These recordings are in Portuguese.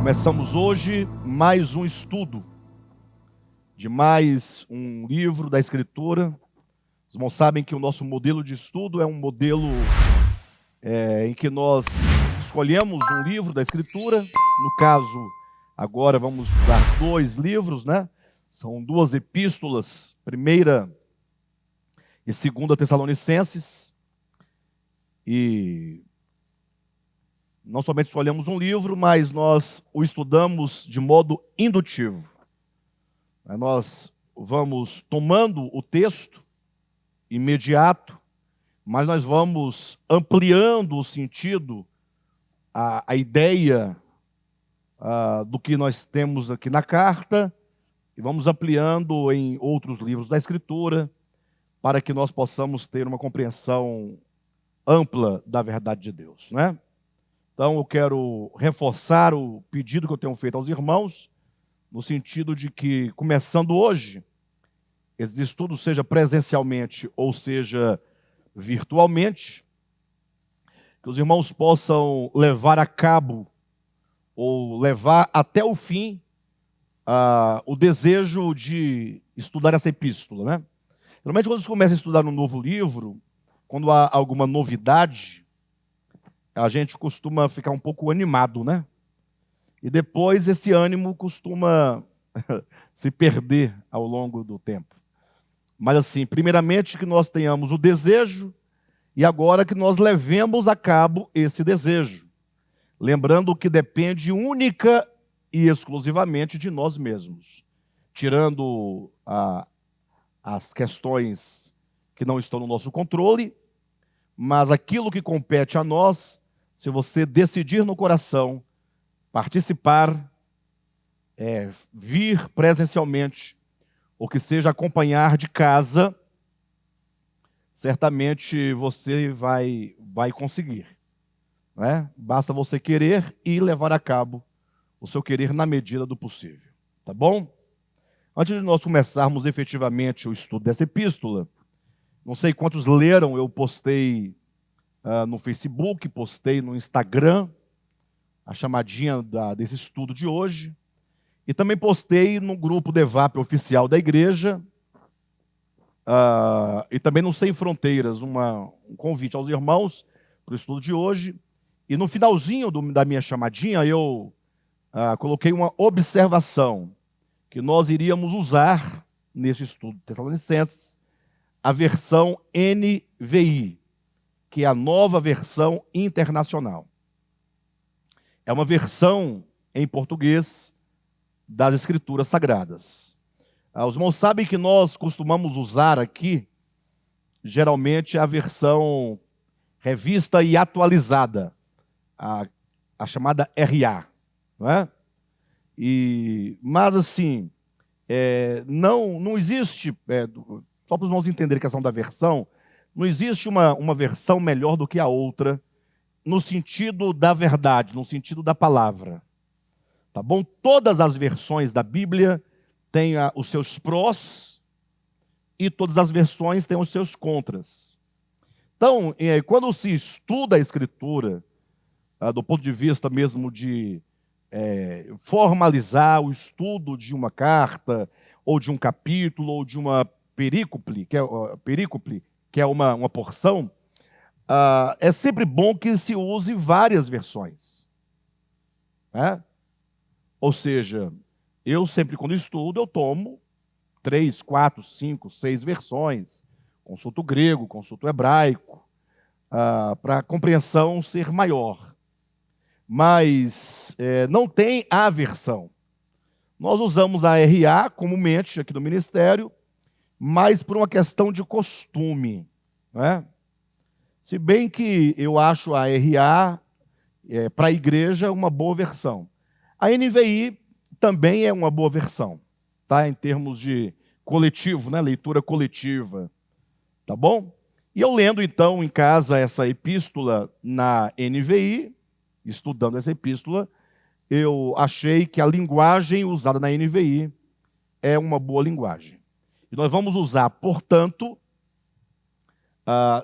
Começamos hoje mais um estudo de mais um livro da Escritura. Os irmãos sabem que o nosso modelo de estudo é um modelo em que nós escolhemos um livro da Escritura. No caso, agora vamos estudar dois livros, né? São duas epístolas, 1ª e 2ª Tessalonicenses. E não somente escolhemos um livro, mas nós o estudamos de modo indutivo. Nós vamos tomando o texto imediato, mas nós vamos ampliando o sentido, a ideia do que nós temos aqui na carta, e vamos ampliando em outros livros da Escritura, para que nós possamos ter uma compreensão ampla da verdade de Deus, né? Então, eu quero reforçar o pedido que eu tenho feito aos irmãos, no sentido de que, começando hoje, esse estudo, seja presencialmente ou seja virtualmente, que os irmãos possam levar a cabo, ou levar até o fim, o desejo de estudar essa epístola, né? Geralmente, quando você começa a estudar um novo livro, quando há alguma novidade, a gente costuma ficar um pouco animado, né? E depois esse ânimo costuma se perder ao longo do tempo. Mas assim, primeiramente que nós tenhamos o desejo e agora que nós levemos a cabo esse desejo. Lembrando que depende única e exclusivamente de nós mesmos. Tirando as questões que não estão no nosso controle, mas aquilo que compete a nós, se você decidir no coração participar, vir presencialmente, ou que seja acompanhar de casa, certamente você vai conseguir, né? Basta você querer e levar a cabo o seu querer na medida do possível, tá bom? Antes de nós começarmos efetivamente o estudo dessa epístola, não sei quantos leram, eu postei no Facebook, postei no Instagram, a chamadinha desse estudo de hoje, e também postei no grupo Devap oficial da igreja, e também no Sem Fronteiras, um convite aos irmãos para o estudo de hoje, e no finalzinho da minha chamadinha eu coloquei uma observação, que nós iríamos usar nesse estudo de Tessalonicenses, a versão NVI, que é a nova versão internacional. É uma versão em português das Escrituras Sagradas. Os irmãos sabem que nós costumamos usar aqui, geralmente, a versão revista e atualizada, a chamada RA, não é? Mas assim, não existe, só para os irmãos entenderem a questão da versão, não existe uma versão melhor do que a outra, no sentido da verdade, no sentido da palavra. Tá bom? Todas as versões da Bíblia têm os seus prós e todas as versões têm os seus contras. Então, quando se estuda a Escritura, do ponto de vista mesmo de formalizar o estudo de uma carta, ou de um capítulo, ou de uma perícope, que é uma porção, é sempre bom que se use várias versões, né? Ou seja, eu sempre quando estudo, eu tomo 3, 4, 5, 6 versões, consulto o grego, consulto o hebraico, para a compreensão ser maior. Mas não tem a versão. Nós usamos a RA comumente aqui no ministério, mas por uma questão de costume, né? Se bem que eu acho a RA, para a igreja, uma boa versão. A NVI também é uma boa versão, tá? Em termos de coletivo, né? Leitura coletiva, tá bom? E eu lendo, então, em casa essa epístola na NVI, estudando essa epístola, eu achei que a linguagem usada na NVI é uma boa linguagem. E nós vamos usar, portanto,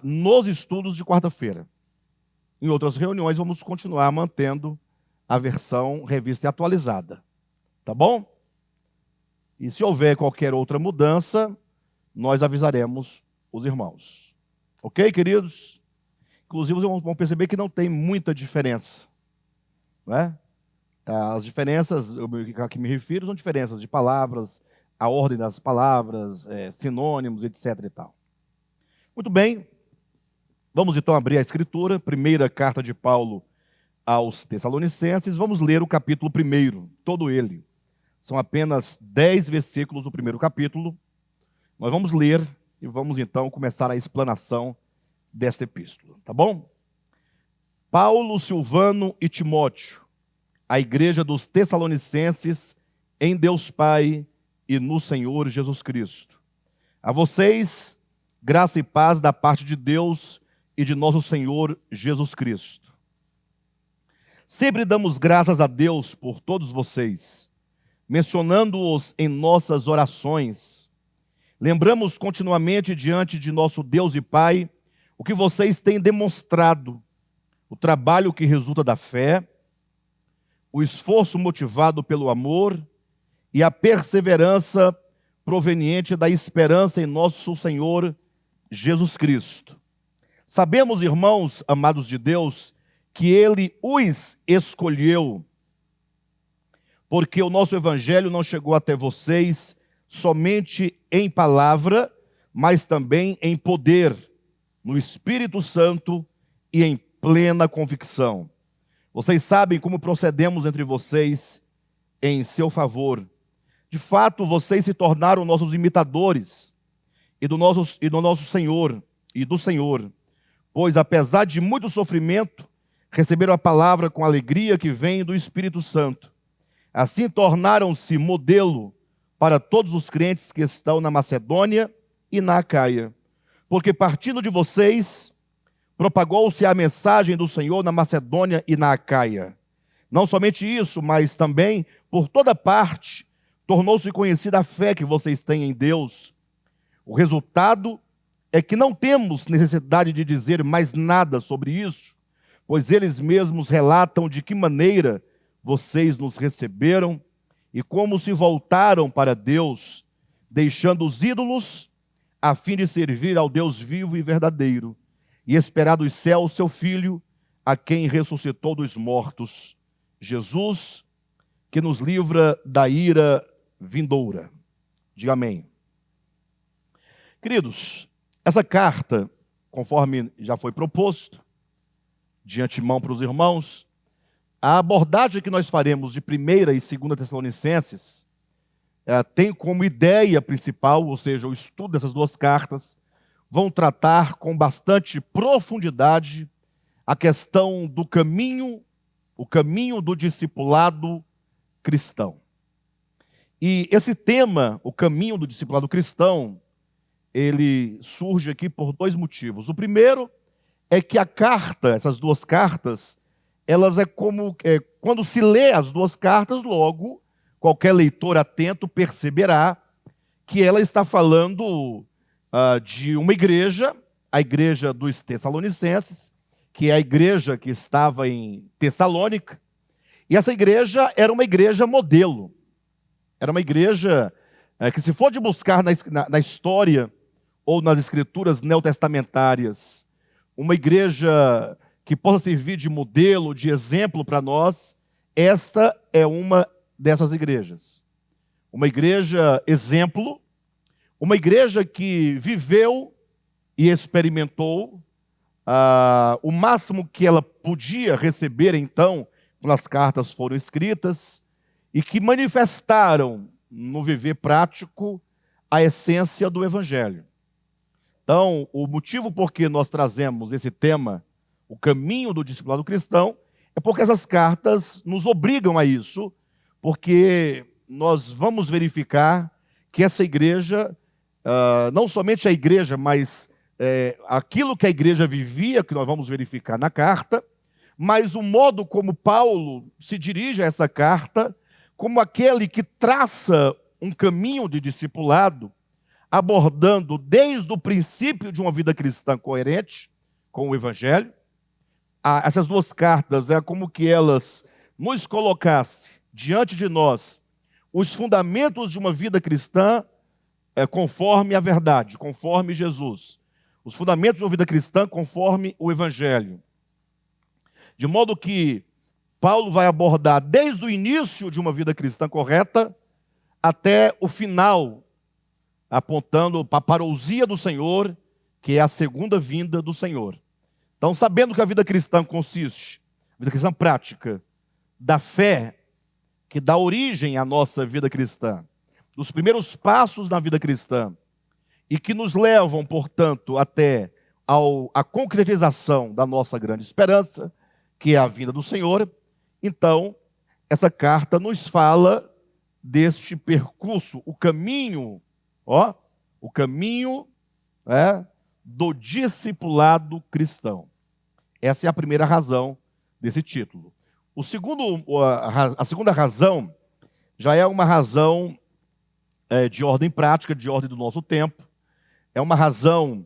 nos estudos de quarta-feira. Em outras reuniões, vamos continuar mantendo a versão revista e atualizada. Tá bom? E se houver qualquer outra mudança, nós avisaremos os irmãos. Ok, queridos? Inclusive, vocês vão perceber que não tem muita diferença. Não é? As diferenças a que me refiro são diferenças de palavras, a ordem das palavras, sinônimos, etc. e tal. Muito bem. Vamos então abrir a Escritura, primeira carta de Paulo aos Tessalonicenses. Vamos ler o capítulo 1, todo ele. São apenas 10 versículos do primeiro capítulo. Nós vamos ler e vamos então começar a explanação desta epístola, tá bom? Paulo, Silvano e Timóteo, a igreja dos Tessalonicenses, em Deus Pai e no Senhor Jesus Cristo. A vocês, graça e paz da parte de Deus e de nosso Senhor Jesus Cristo. Sempre damos graças a Deus por todos vocês, mencionando-os em nossas orações. Lembramos continuamente diante de nosso Deus e Pai o que vocês têm demonstrado, o trabalho que resulta da fé, o esforço motivado pelo amor e a perseverança proveniente da esperança em nosso Senhor Jesus Cristo. Sabemos, irmãos amados de Deus, que Ele os escolheu, porque o nosso Evangelho não chegou até vocês somente em palavra, mas também em poder, no Espírito Santo e em plena convicção. Vocês sabem como procedemos entre vocês em seu favor. De fato, vocês se tornaram nossos imitadores e do nosso Senhor e do Senhor, pois apesar de muito sofrimento, receberam a palavra com alegria que vem do Espírito Santo. Assim tornaram-se modelo para todos os crentes que estão na Macedônia e na Acaia, porque partindo de vocês, propagou-se a mensagem do Senhor na Macedônia e na Acaia. Não somente isso, mas também, por toda parte, tornou-se conhecida a fé que vocês têm em Deus. O resultado é que não temos necessidade de dizer mais nada sobre isso, pois eles mesmos relatam de que maneira vocês nos receberam e como se voltaram para Deus, deixando os ídolos, a fim de servir ao Deus vivo e verdadeiro, e esperar dos céus seu Filho, a quem ressuscitou dos mortos, Jesus, que nos livra da ira vindoura. Diga amém. Queridos, essa carta, conforme já foi proposto, de antemão para os irmãos, a abordagem que nós faremos de 1ª e 2ª Tessalonicenses tem como ideia principal, ou seja, o estudo dessas duas cartas, vão tratar com bastante profundidade a questão do caminho, o caminho do discipulado cristão. E esse tema, o caminho do discipulado cristão, ele surge aqui por 2 motivos. O primeiro é que a carta, essas duas cartas, elas quando se lê as duas cartas, logo, qualquer leitor atento perceberá que ela está falando de uma igreja, a igreja dos Tessalonicenses, que é a igreja que estava em Tessalônica, e essa igreja era uma igreja modelo. Era uma igreja que, se for de buscar na história ou nas escrituras neotestamentárias, uma igreja que possa servir de modelo, de exemplo para nós, esta é uma dessas igrejas. Uma igreja exemplo, uma igreja que viveu e experimentou o máximo que ela podia receber, então, quando as cartas foram escritas, e que manifestaram no viver prático a essência do Evangelho. Então, o motivo por que nós trazemos esse tema, o caminho do discipulado cristão, é porque essas cartas nos obrigam a isso, porque nós vamos verificar que essa igreja, não somente a igreja, mas aquilo que a igreja vivia, que nós vamos verificar na carta, mas o modo como Paulo se dirige a essa carta, como aquele que traça um caminho de discipulado, abordando desde o princípio de uma vida cristã coerente com o Evangelho. Essas duas cartas, como que elas nos colocasse diante de nós os fundamentos de uma vida cristã conforme a verdade, conforme Jesus. Os fundamentos de uma vida cristã conforme o Evangelho. De modo que Paulo vai abordar desde o início de uma vida cristã correta até o final, apontando para a parousia do Senhor, que é a segunda vinda do Senhor. Então, sabendo que a vida cristã consiste, a vida cristã prática, da fé que dá origem à nossa vida cristã, dos primeiros passos na vida cristã, e que nos levam, portanto, até a concretização da nossa grande esperança, que é a vinda do Senhor. Então, essa carta nos fala deste percurso, o caminho do discipulado cristão. Essa é a primeira razão desse título. A segunda razão já é uma razão de ordem prática, de ordem do nosso tempo. É uma razão,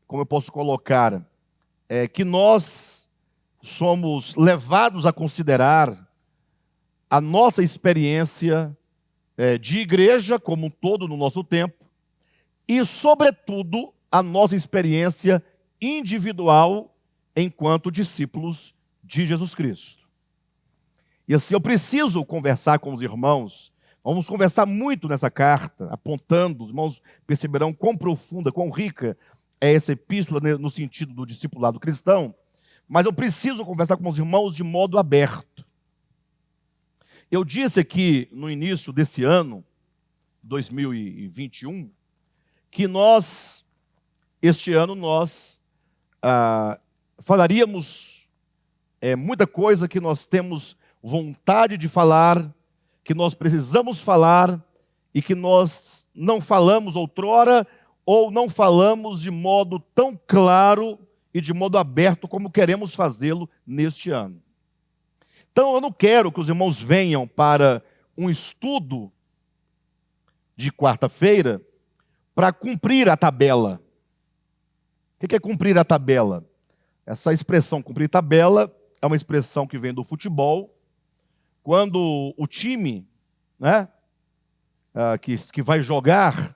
como eu posso colocar, que nós somos levados a considerar a nossa experiência de igreja como um todo no nosso tempo e, sobretudo, a nossa experiência individual enquanto discípulos de Jesus Cristo. E assim, eu preciso conversar com os irmãos. Vamos conversar muito nessa carta, apontando, os irmãos perceberão quão profunda, quão rica é essa epístola no sentido do discipulado cristão, mas eu preciso conversar com os irmãos de modo aberto. Eu disse aqui no início desse ano, 2021, que este ano nós falaríamos muita coisa que nós temos vontade de falar, que nós precisamos falar e que nós não falamos outrora ou não falamos de modo tão claro e de modo aberto como queremos fazê-lo neste ano. Então eu não quero que os irmãos venham para um estudo de quarta-feira para cumprir a tabela. O que é cumprir a tabela? Essa expressão cumprir tabela é uma expressão que vem do futebol. Quando o time, que vai jogar,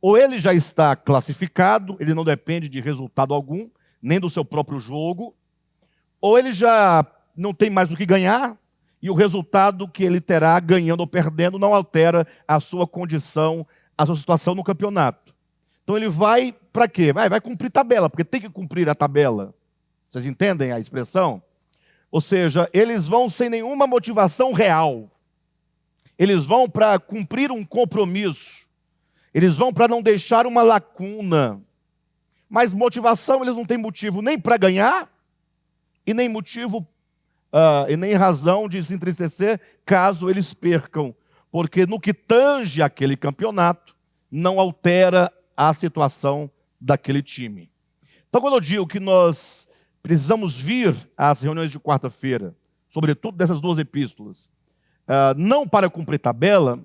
ou ele já está classificado, ele não depende de resultado algum, nem do seu próprio jogo, ou ele já não tem mais o que ganhar, e o resultado que ele terá, ganhando ou perdendo, não altera a sua condição, a sua situação no campeonato. Então ele vai para quê? Vai cumprir tabela, porque tem que cumprir a tabela. Vocês entendem a expressão? Ou seja, eles vão sem nenhuma motivação real. Eles vão para cumprir um compromisso. Eles vão para não deixar uma lacuna. Mas motivação, eles não têm motivo nem para ganhar, e nem motivo, e nem razão de se entristecer caso eles percam. Porque no que tange aquele campeonato, não altera a situação daquele time. Então, quando eu digo que nós precisamos vir às reuniões de quarta-feira, sobretudo dessas duas epístolas, não para cumprir tabela,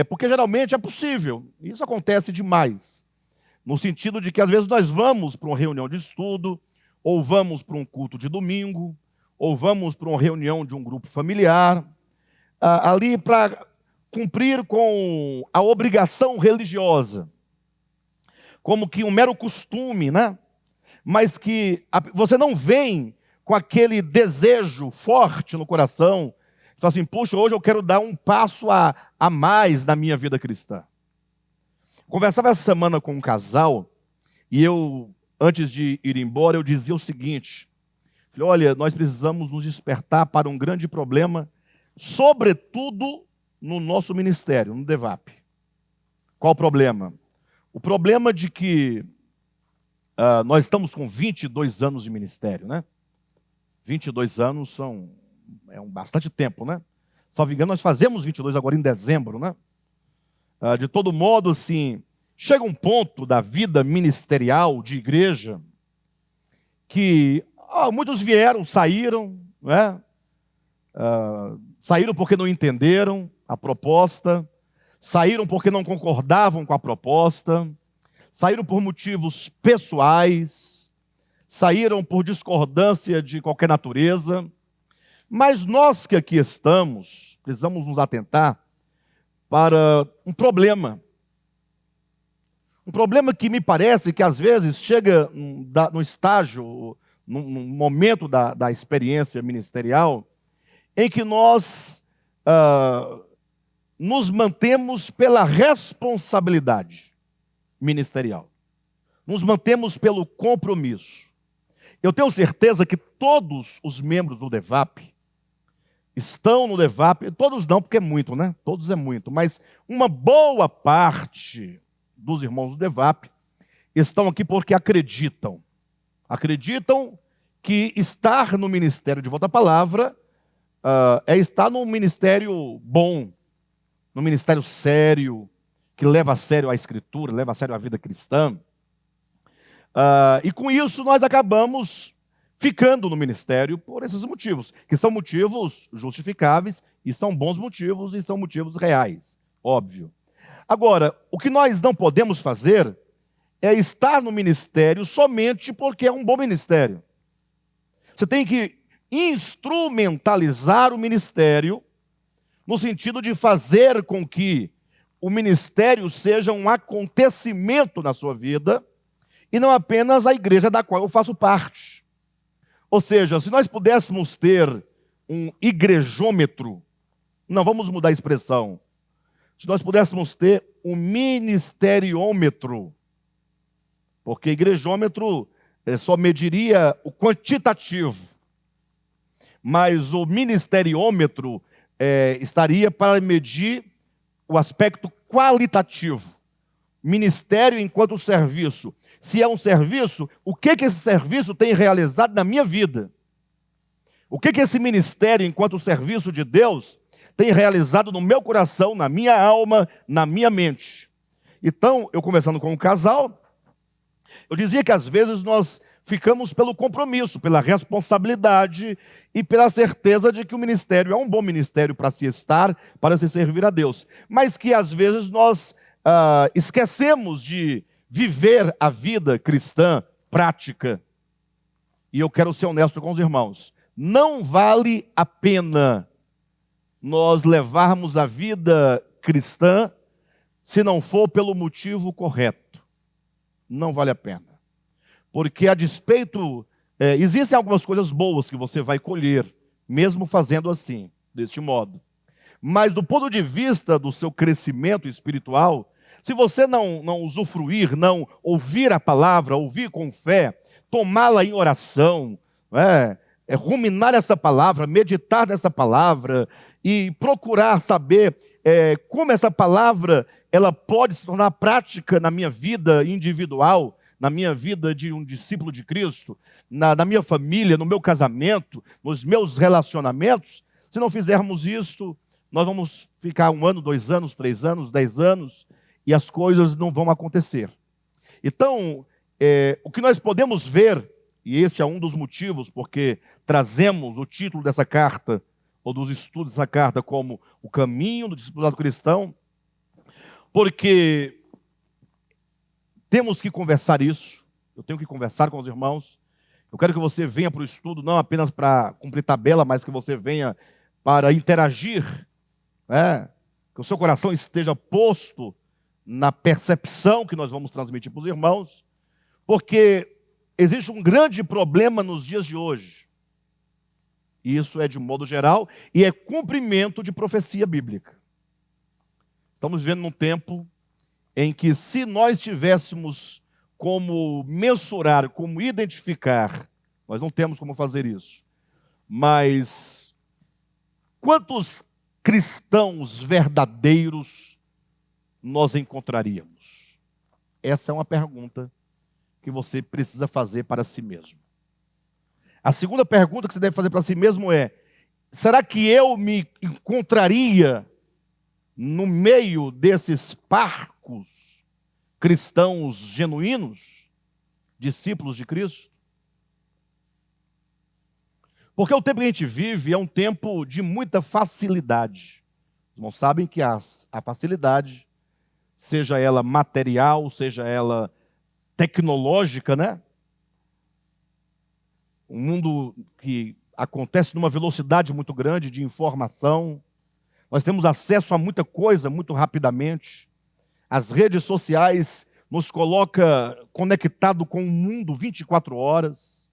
porque geralmente é possível. Isso acontece demais. No sentido de que às vezes nós vamos para uma reunião de estudo, ou vamos para um culto de domingo, ou vamos para uma reunião de um grupo familiar, ali para cumprir com a obrigação religiosa, como que um mero costume, mas que você não vem com aquele desejo forte no coração, fala assim, puxa, hoje eu quero dar um passo a mais na minha vida cristã. Conversava essa semana com um casal, e eu, antes de ir embora, eu dizia o seguinte, falei, olha, nós precisamos nos despertar para um grande problema, sobretudo no nosso ministério, no DEVAP. Qual o problema? O problema de que nós estamos com 22 anos de ministério, 22 anos é bastante tempo, Salvo engano, nós fazemos 22 agora em dezembro, de todo modo, assim, chega um ponto da vida ministerial de igreja que muitos vieram, saíram, saíram porque não entenderam a proposta, saíram porque não concordavam com a proposta, saíram por motivos pessoais, saíram por discordância de qualquer natureza, Mas nós que aqui estamos, precisamos nos atentar para um problema. Um problema que me parece que às vezes chega no estágio, no momento da experiência ministerial, em que nós nos mantemos pela responsabilidade ministerial. Nos mantemos pelo compromisso. Eu tenho certeza que todos os membros do DEVAP estão no DEVAP, todos não, porque é muito, né? Todos é muito, mas uma boa parte dos irmãos do DEVAP estão aqui porque acreditam. Acreditam que estar no ministério de Volta à Palavra é estar num ministério bom, num ministério sério, que leva a sério a Escritura, leva a sério a vida cristã. E com isso nós acabamos ficando no ministério por esses motivos, que são motivos justificáveis, e são bons motivos, e são motivos reais, óbvio. Agora, o que nós não podemos fazer é estar no ministério somente porque é um bom ministério. Você tem que instrumentalizar o ministério no sentido de fazer com que o ministério seja um acontecimento na sua vida e não apenas a igreja da qual eu faço parte. Ou seja, se nós pudéssemos ter um igrejômetro, não, vamos mudar a expressão, se nós pudéssemos ter um ministeriômetro, porque igrejômetro só mediria o quantitativo, mas o ministeriômetro estaria para medir o aspecto qualitativo. Ministério enquanto serviço. Se é um serviço, o que esse serviço tem realizado na minha vida? O que esse ministério, enquanto serviço de Deus, tem realizado no meu coração, na minha alma, na minha mente? Então, eu conversando com um casal, eu dizia que às vezes nós ficamos pelo compromisso, pela responsabilidade e pela certeza de que o ministério é um bom ministério para se estar, para se servir a Deus. Mas que às vezes nós esquecemos de viver a vida cristã prática. E eu quero ser honesto com os irmãos. Não vale a pena nós levarmos a vida cristã se não for pelo motivo correto. Não vale a pena. Porque a despeito, existem algumas coisas boas que você vai colher, mesmo fazendo assim, deste modo. Mas do ponto de vista do seu crescimento espiritual, se você não usufruir, não ouvir a palavra, ouvir com fé, tomá-la em oração, ruminar essa palavra, meditar nessa palavra e procurar saber como essa palavra ela pode se tornar prática na minha vida individual, na minha vida de um discípulo de Cristo, na minha família, no meu casamento, nos meus relacionamentos. Se não fizermos isso, nós vamos ficar 1 ano, 2 anos, 3 anos, 10 anos, e as coisas não vão acontecer. Então, o que nós podemos ver, e esse é um dos motivos porque trazemos o título dessa carta, ou dos estudos dessa carta, como o caminho do discipulado cristão, porque temos que conversar isso, eu tenho que conversar com os irmãos. Eu quero que você venha para o estudo, não apenas para cumprir tabela, mas que você venha para interagir, que o seu coração esteja posto na percepção que nós vamos transmitir para os irmãos, porque existe um grande problema nos dias de hoje. E isso é de modo geral, e é cumprimento de profecia bíblica. Estamos vivendo num tempo em que, se nós tivéssemos como mensurar, como identificar, nós não temos como fazer isso, mas quantos cristãos verdadeiros nós encontraríamos? Essa é uma pergunta que você precisa fazer para si mesmo. A segunda pergunta que você deve fazer para si mesmo é: será que eu me encontraria no meio desses parcos cristãos genuínos, discípulos de Cristo? Porque o tempo que a gente vive é um tempo de muita facilidade. Os irmãos sabem que a facilidade, seja ela material, seja ela tecnológica, né? Um mundo que acontece numa velocidade muito grande de informação. Nós temos acesso a muita coisa muito rapidamente. As redes sociais nos colocam conectado com o mundo 24 horas.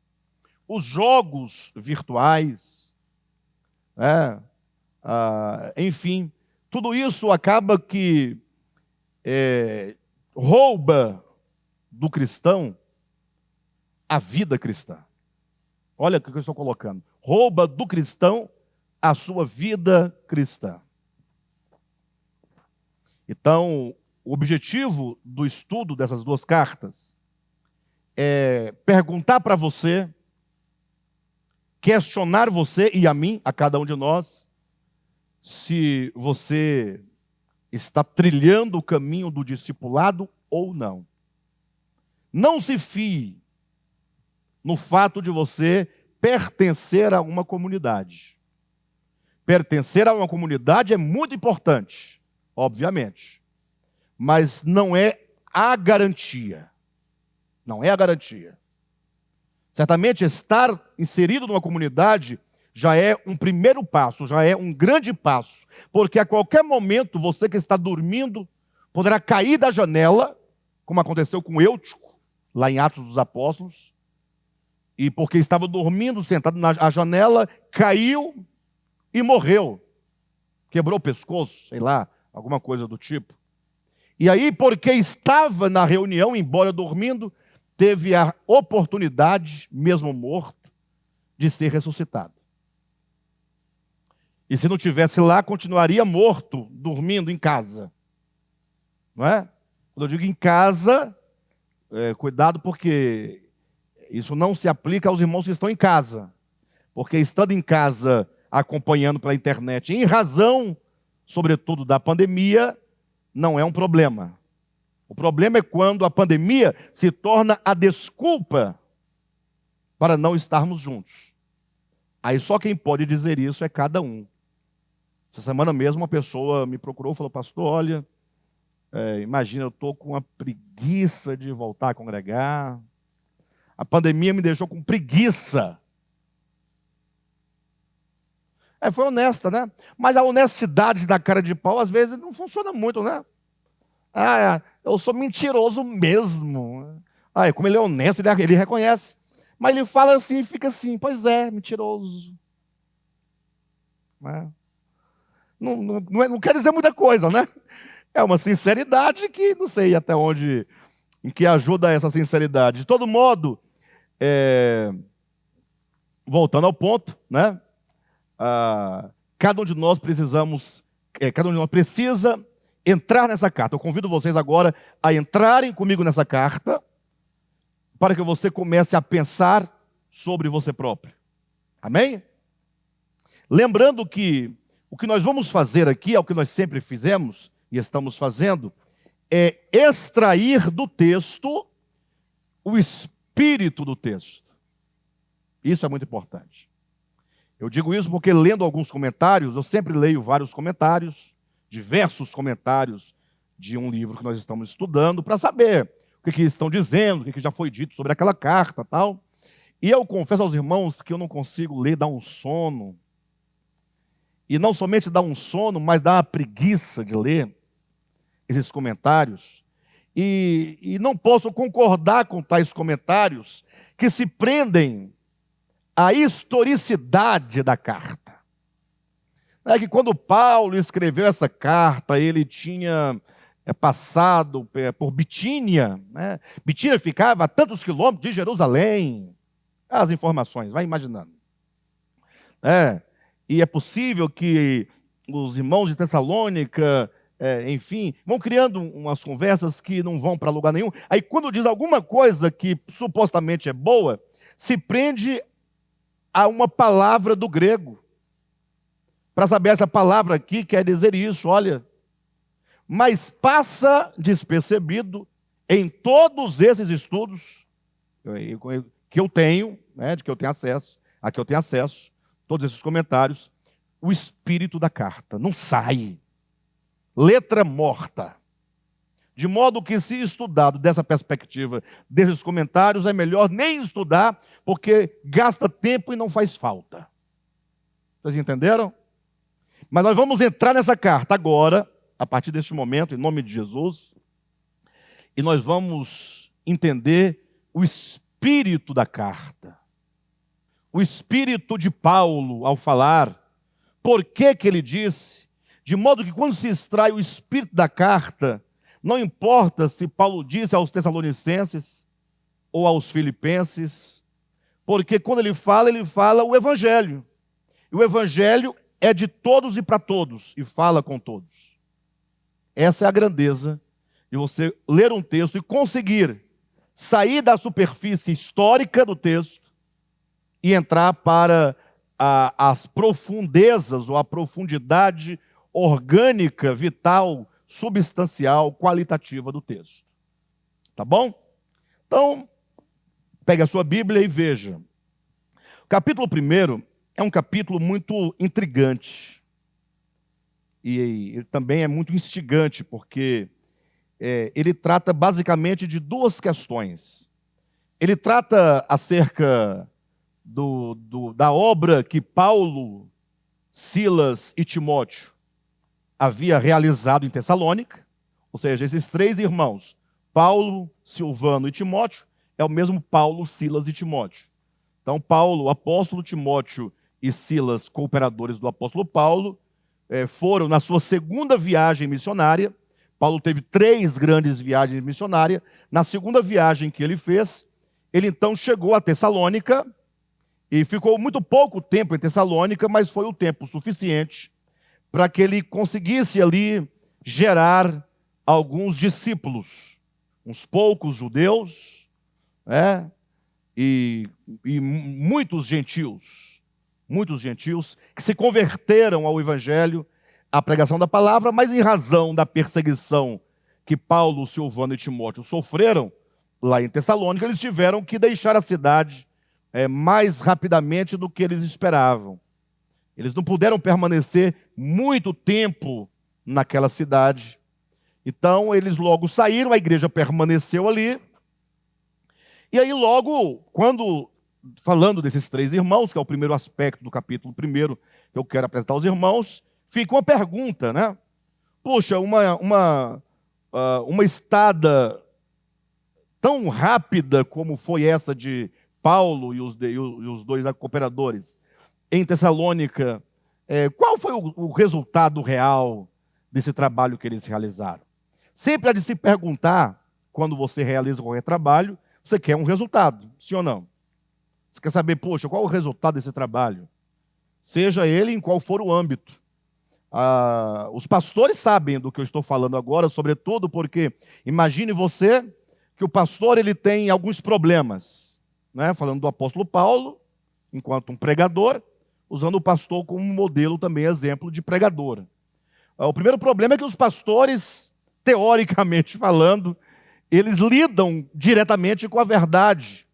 Os jogos virtuais, enfim, tudo isso acaba que rouba do cristão a vida cristã. Olha o que eu estou colocando. Rouba do cristão a sua vida cristã. Então, o objetivo do estudo dessas duas cartas é perguntar para você, questionar você e a mim, a cada um de nós, se você está trilhando o caminho do discipulado ou não. Não se fie no fato de você pertencer a uma comunidade. Pertencer a uma comunidade é muito importante, obviamente, mas não é a garantia. Não é a garantia. Certamente estar inserido numa comunidade já é um primeiro passo, já é um grande passo, porque a qualquer momento você que está dormindo poderá cair da janela, como aconteceu com Eutico, lá em Atos dos Apóstolos, e porque estava dormindo, sentado na janela, caiu e morreu. Quebrou o pescoço, sei lá, alguma coisa do tipo. E aí, porque estava na reunião, embora dormindo, teve a oportunidade, mesmo morto, de ser ressuscitado. E se não tivesse lá, continuaria morto, dormindo em casa. Não é? Quando eu digo em casa, cuidado, porque isso não se aplica aos irmãos que estão em casa. Porque estando em casa, acompanhando pela internet, em razão, sobretudo, da pandemia, não é um problema. O problema é quando a pandemia se torna a desculpa para não estarmos juntos. Aí só quem pode dizer isso é cada um. Essa semana mesmo uma pessoa me procurou e falou: pastor, olha, imagina, eu estou com uma preguiça de voltar a congregar. A pandemia me deixou com preguiça. Foi honesta, né? Mas a honestidade da cara de pau, às vezes, não funciona muito, né? Eu sou mentiroso mesmo. Como ele é honesto, ele reconhece. Mas ele fala assim, fica assim, pois é, mentiroso. Não quer dizer muita coisa, né? É uma sinceridade que não sei até onde, em que ajuda essa sinceridade. De todo modo, voltando ao ponto, né? Cada um de nós precisa entrar nessa carta. Eu convido vocês agora a entrarem comigo nessa carta, para que você comece a pensar sobre você próprio. Amém? Lembrando que o que nós vamos fazer aqui, é o que nós sempre fizemos e estamos fazendo, é extrair do texto o espírito do texto. Isso é muito importante. Eu digo isso porque, lendo alguns comentários, eu sempre leio vários comentários, diversos comentários de um livro que nós estamos estudando, para saber o que estão dizendo, o que já foi dito sobre aquela carta, tal. E eu confesso aos irmãos que eu não consigo ler, dá um sono. E não somente dá um sono, mas dá uma preguiça de ler esses comentários. E não posso concordar com tais comentários que se prendem à historicidade da carta. É que quando Paulo escreveu essa carta, ele tinha passado por Bitínia, né? Bitínia ficava a tantos quilômetros de Jerusalém. As informações, vai imaginando. E é possível que os irmãos de Tessalônica, enfim, vão criando umas conversas que não vão para lugar nenhum. Aí quando diz alguma coisa que supostamente é boa, se prende a uma palavra do grego, para saber essa palavra aqui quer dizer isso, olha. Mas passa despercebido em todos esses estudos que eu tenho, de que eu tenho acesso, todos esses comentários, o espírito da carta não sai. Letra morta. De modo que, se estudado dessa perspectiva, desses comentários, é melhor nem estudar, porque gasta tempo e não faz falta. Vocês entenderam? Mas nós vamos entrar nessa carta agora, a partir deste momento, em nome de Jesus, e nós vamos entender o espírito da carta. O espírito de Paulo ao falar, por que ele disse, de modo que quando se extrai o espírito da carta, não importa se Paulo disse aos Tessalonicenses ou aos Filipenses, porque quando ele fala o Evangelho. E o Evangelho é de todos e para todos, e fala com todos. Essa é a grandeza de você ler um texto e conseguir sair da superfície histórica do texto e entrar para as profundezas ou a profundidade orgânica, vital, substancial, qualitativa do texto. Tá bom? Então, pegue a sua Bíblia e veja. O capítulo 1 é um capítulo muito intrigante. E ele também é muito instigante, porque ele trata basicamente de duas questões. Ele trata acerca da obra que Paulo, Silas e Timóteo havia realizado em Tessalônica, ou seja, esses três irmãos, Paulo, Silvano e Timóteo, é o mesmo Paulo, Silas e Timóteo. Então, Paulo, o apóstolo, Timóteo e Silas, cooperadores do apóstolo Paulo, foram na sua segunda viagem missionária. Paulo teve 3 grandes viagens missionárias. Na segunda viagem que ele fez, ele então chegou a Tessalônica e ficou muito pouco tempo em Tessalônica, mas foi o tempo suficiente para que ele conseguisse ali gerar alguns discípulos, uns poucos judeus, e muitos gentios que se converteram ao Evangelho, à pregação da palavra, mas em razão da perseguição que Paulo, Silvano e Timóteo sofreram lá em Tessalônica, eles tiveram que deixar a cidade mais rapidamente do que eles esperavam. Eles não puderam permanecer muito tempo naquela cidade. Então, eles logo saíram, a igreja permaneceu ali. E aí, logo, falando desses 3 irmãos, que é o primeiro aspecto do capítulo 1 que eu quero apresentar aos irmãos, fica uma pergunta, né? Puxa, uma estada tão rápida como foi essa de Paulo e os 2 cooperadores em Tessalônica, qual foi o resultado real desse trabalho que eles realizaram? Sempre há de se perguntar, quando você realiza qualquer trabalho, você quer um resultado, sim ou não? Você quer saber, poxa, qual é o resultado desse trabalho? Seja ele em qual for o âmbito. Os pastores sabem do que eu estou falando agora, sobretudo porque imagine você que o pastor ele tem alguns problemas, né? Falando do apóstolo Paulo, enquanto um pregador, usando o pastor como modelo também, exemplo de pregador. O primeiro problema é que os pastores, teoricamente falando, eles lidam diretamente com a verdade,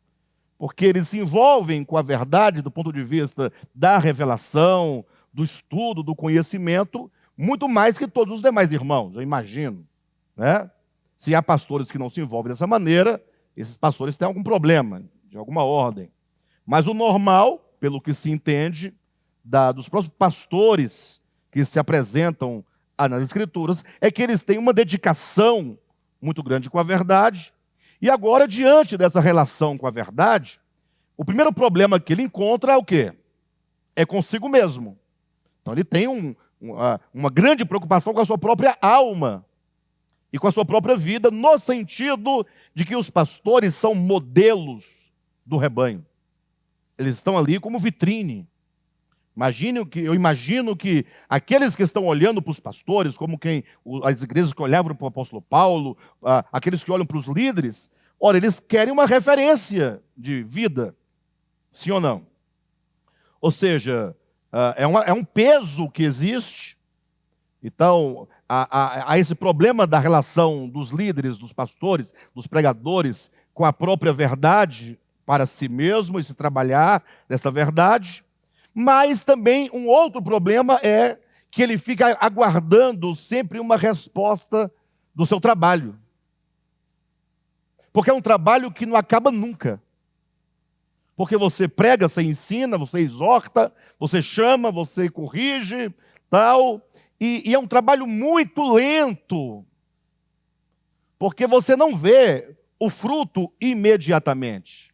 porque eles se envolvem com a verdade do ponto de vista da revelação, do estudo, do conhecimento, muito mais que todos os demais irmãos, eu imagino, né? Se há pastores que não se envolvem dessa maneira, esses pastores têm algum problema, de alguma ordem. Mas o normal, pelo que se entende, dos próprios pastores que se apresentam nas Escrituras, é que eles têm uma dedicação muito grande com a verdade. E agora, diante dessa relação com a verdade, o primeiro problema que ele encontra é o quê? É consigo mesmo. Então ele tem uma grande preocupação com a sua própria alma e com a sua própria vida, no sentido de que os pastores são modelos do rebanho. Eles estão ali como vitrine. Eu imagino que aqueles que estão olhando para os pastores, como as igrejas que olhavam para o apóstolo Paulo, aqueles que olham para os líderes, ora, eles querem uma referência de vida, sim ou não? Ou seja, é um peso que existe. Então, há esse problema da relação dos líderes, dos pastores, dos pregadores, com a própria verdade para si mesmo e se trabalhar dessa verdade. Mas também um outro problema é que ele fica aguardando sempre uma resposta do seu trabalho. Porque é um trabalho que não acaba nunca. Porque você prega, você ensina, você exorta, você chama, você corrige, tal. E é um trabalho muito lento. Porque você não vê o fruto imediatamente.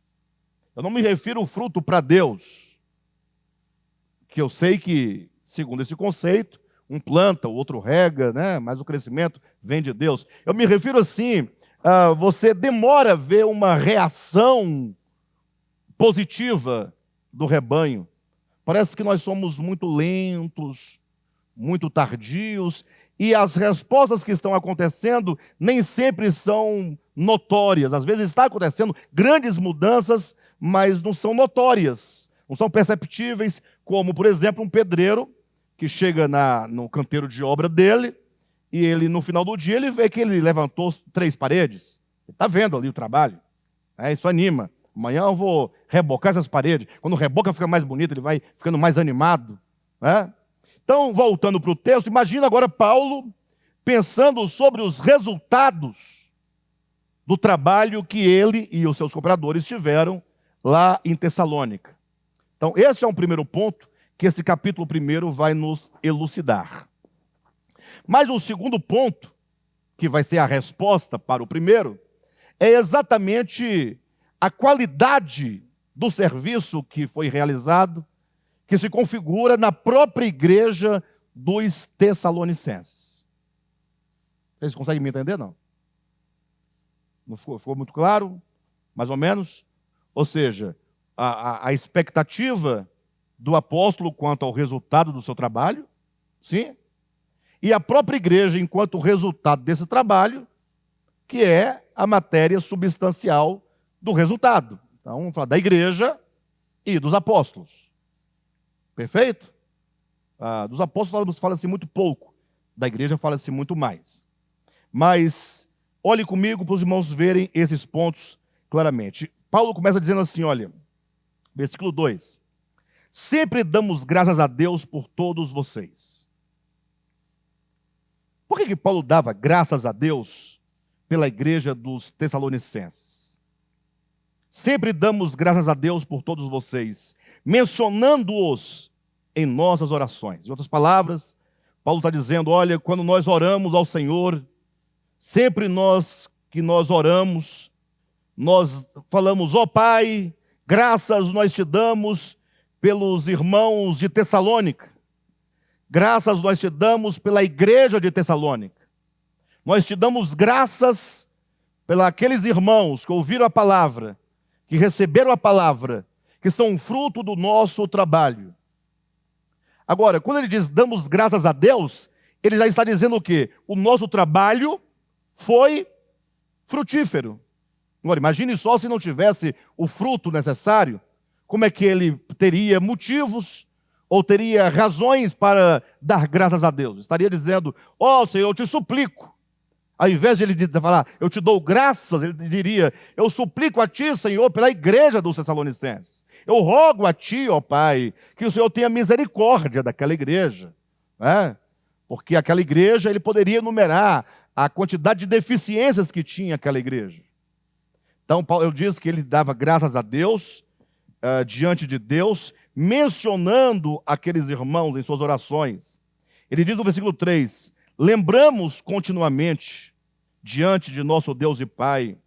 Eu não me refiro ao fruto para Deus. Que eu sei que, segundo esse conceito, um planta, o outro rega, né? Mas o crescimento vem de Deus. Eu me refiro assim, você demora a ver uma reação positiva do rebanho. Parece que nós somos muito lentos, muito tardios, e as respostas que estão acontecendo nem sempre são notórias. Às vezes está acontecendo grandes mudanças, mas não são notórias, não são perceptíveis, como, por exemplo, um pedreiro que chega no canteiro de obra dele, e ele, no final do dia, ele vê que ele levantou 3 paredes. Ele está vendo ali o trabalho. Isso anima. Amanhã eu vou rebocar essas paredes. Quando reboca fica mais bonito, ele vai ficando mais animado. Né? Então, voltando para o texto, imagina agora Paulo pensando sobre os resultados do trabalho que ele e os seus cooperadores tiveram lá em Tessalônica. Então, esse é um primeiro ponto que esse capítulo 1 vai nos elucidar. Mas o segundo ponto, que vai ser a resposta para o primeiro, é exatamente a qualidade do serviço que foi realizado, que se configura na própria igreja dos Tessalonicenses. Vocês conseguem me entender, não? Não ficou muito claro? Mais ou menos? Ou seja, a expectativa do apóstolo quanto ao resultado do seu trabalho, sim? E a própria igreja enquanto resultado desse trabalho, que é a matéria substancial do resultado. Então, vamos falar da igreja e dos apóstolos. Perfeito? Dos apóstolos fala-se muito pouco, da igreja fala-se muito mais. Mas, olhe comigo para os irmãos verem esses pontos claramente. Paulo começa dizendo assim, olha, versículo 2. Sempre damos graças a Deus por todos vocês. Por que Paulo dava graças a Deus pela igreja dos Tessalonicenses? Sempre damos graças a Deus por todos vocês, mencionando-os em nossas orações. Em outras palavras, Paulo está dizendo, olha, quando nós oramos ao Senhor, sempre que nós oramos, nós falamos, ó Pai, graças nós te damos pelos irmãos de Tessalônica. Graças nós te damos pela igreja de Tessalônica. Nós te damos graças pelos aqueles irmãos que ouviram a palavra, que receberam a palavra, que são fruto do nosso trabalho. Agora, quando ele diz damos graças a Deus, ele já está dizendo o quê? O nosso trabalho foi frutífero. Agora, imagine só se não tivesse o fruto necessário, como é que ele teria motivos ou teria razões para dar graças a Deus? Estaria dizendo, ó Senhor, eu te suplico. Ao invés de ele falar, eu te dou graças, ele diria, eu suplico a ti, Senhor, pela igreja dos Tessalonicenses. Eu rogo a ti, ó Pai, que o Senhor tenha misericórdia daquela igreja. Né? Porque aquela igreja, ele poderia enumerar a quantidade de deficiências que tinha aquela igreja. Então, Paulo diz que ele dava graças a Deus, diante de Deus, mencionando aqueles irmãos em suas orações. Ele diz no versículo 3, lembramos continuamente, diante de nosso Deus e Pai,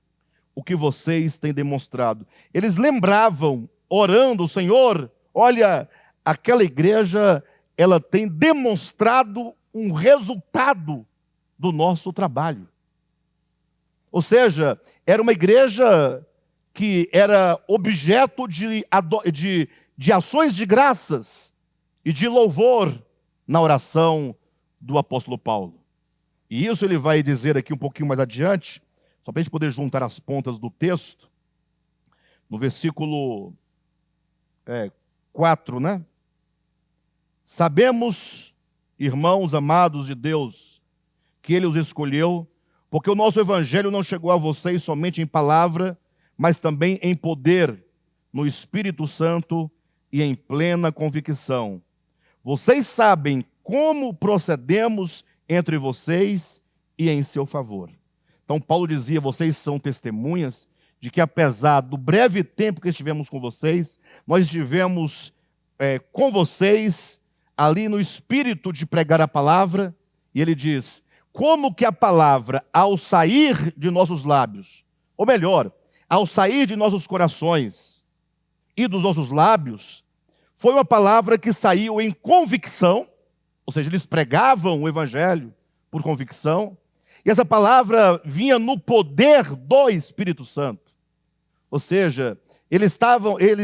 o que vocês têm demonstrado. Eles lembravam, orando, Senhor, olha, aquela igreja, ela tem demonstrado um resultado do nosso trabalho. Ou seja, era uma igreja que era objeto de ações de graças e de louvor na oração do apóstolo Paulo. E isso ele vai dizer aqui um pouquinho mais adiante, só para a gente poder juntar as pontas do texto, no versículo 4, né? Sabemos, irmãos amados de Deus, que Ele os escolheu, porque o nosso evangelho não chegou a vocês somente em palavra, mas também em poder, no Espírito Santo e em plena convicção. Vocês sabem como procedemos entre vocês e em seu favor. Então Paulo dizia, vocês são testemunhas de que apesar do breve tempo que estivemos com vocês, nós estivemos com vocês ali no espírito de pregar a palavra, e ele diz, como que a palavra, ao sair de nossos lábios, ou melhor, ao sair de nossos corações e dos nossos lábios, foi uma palavra que saiu em convicção, ou seja, eles pregavam o evangelho por convicção, e essa palavra vinha no poder do Espírito Santo. Ou seja, eles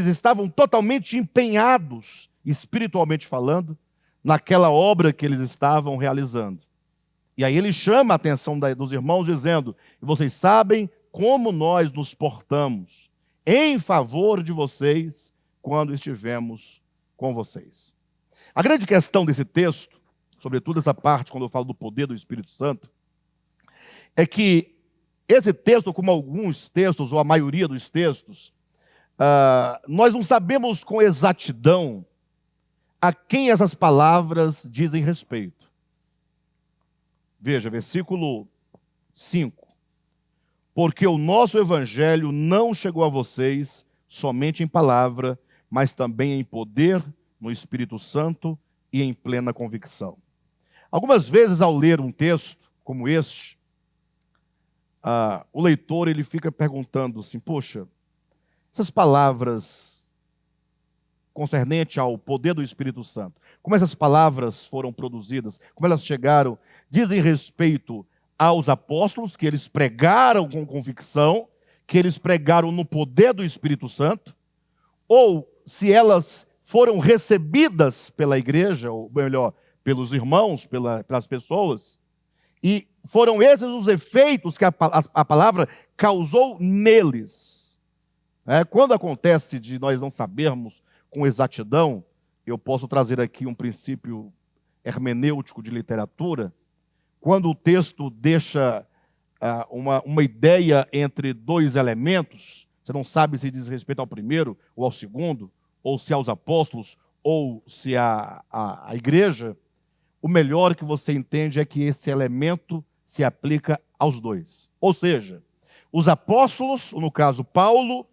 estavam totalmente empenhados, espiritualmente falando, naquela obra que eles estavam realizando. E aí ele chama a atenção dos irmãos, dizendo, vocês sabem como nós nos portamos em favor de vocês quando estivemos com vocês. A grande questão desse texto, sobretudo essa parte, quando eu falo do poder do Espírito Santo, é que esse texto, como alguns textos, ou a maioria dos textos, nós não sabemos com exatidão a quem essas palavras dizem respeito. Veja, versículo 5. Porque o nosso evangelho não chegou a vocês somente em palavra, mas também em poder, no Espírito Santo e em plena convicção. Algumas vezes, ao ler um texto como este, o leitor ele fica perguntando assim, poxa, essas palavras concernente ao poder do Espírito Santo, como essas palavras foram produzidas, como elas chegaram, dizem respeito aos apóstolos, que eles pregaram com convicção, que eles pregaram no poder do Espírito Santo, ou se elas foram recebidas pela igreja, ou melhor, pelos irmãos, pelas pessoas, e foram esses os efeitos que a palavra causou neles. Quando acontece de nós não sabermos com exatidão, eu posso trazer aqui um princípio hermenêutico de literatura, quando o texto deixa uma ideia entre dois elementos, você não sabe se diz respeito ao primeiro ou ao segundo, ou se aos apóstolos, ou se à igreja, o melhor que você entende é que esse elemento se aplica aos dois. Ou seja, os apóstolos, no caso Paulo,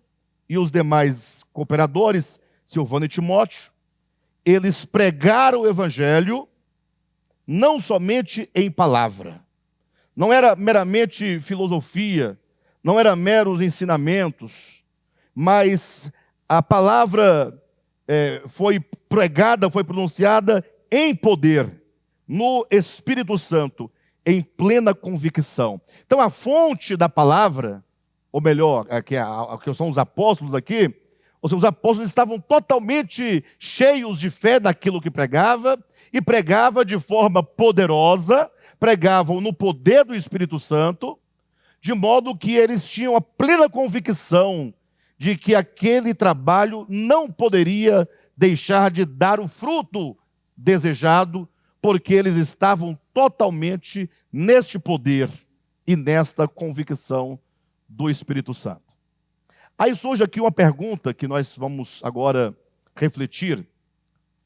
e os demais cooperadores, Silvano e Timóteo, eles pregaram o evangelho não somente em palavra. Não era meramente filosofia, não era meros ensinamentos, mas a palavra foi pregada, foi pronunciada em poder, no Espírito Santo, em plena convicção. Então a fonte da palavra, ou melhor, que são os apóstolos aqui, ou seja, os apóstolos estavam totalmente cheios de fé naquilo que pregava, e pregava de forma poderosa, pregavam no poder do Espírito Santo, de modo que eles tinham a plena convicção de que aquele trabalho não poderia deixar de dar o fruto desejado, porque eles estavam totalmente neste poder e nesta convicção do Espírito Santo. Aí surge aqui uma pergunta que nós vamos agora refletir,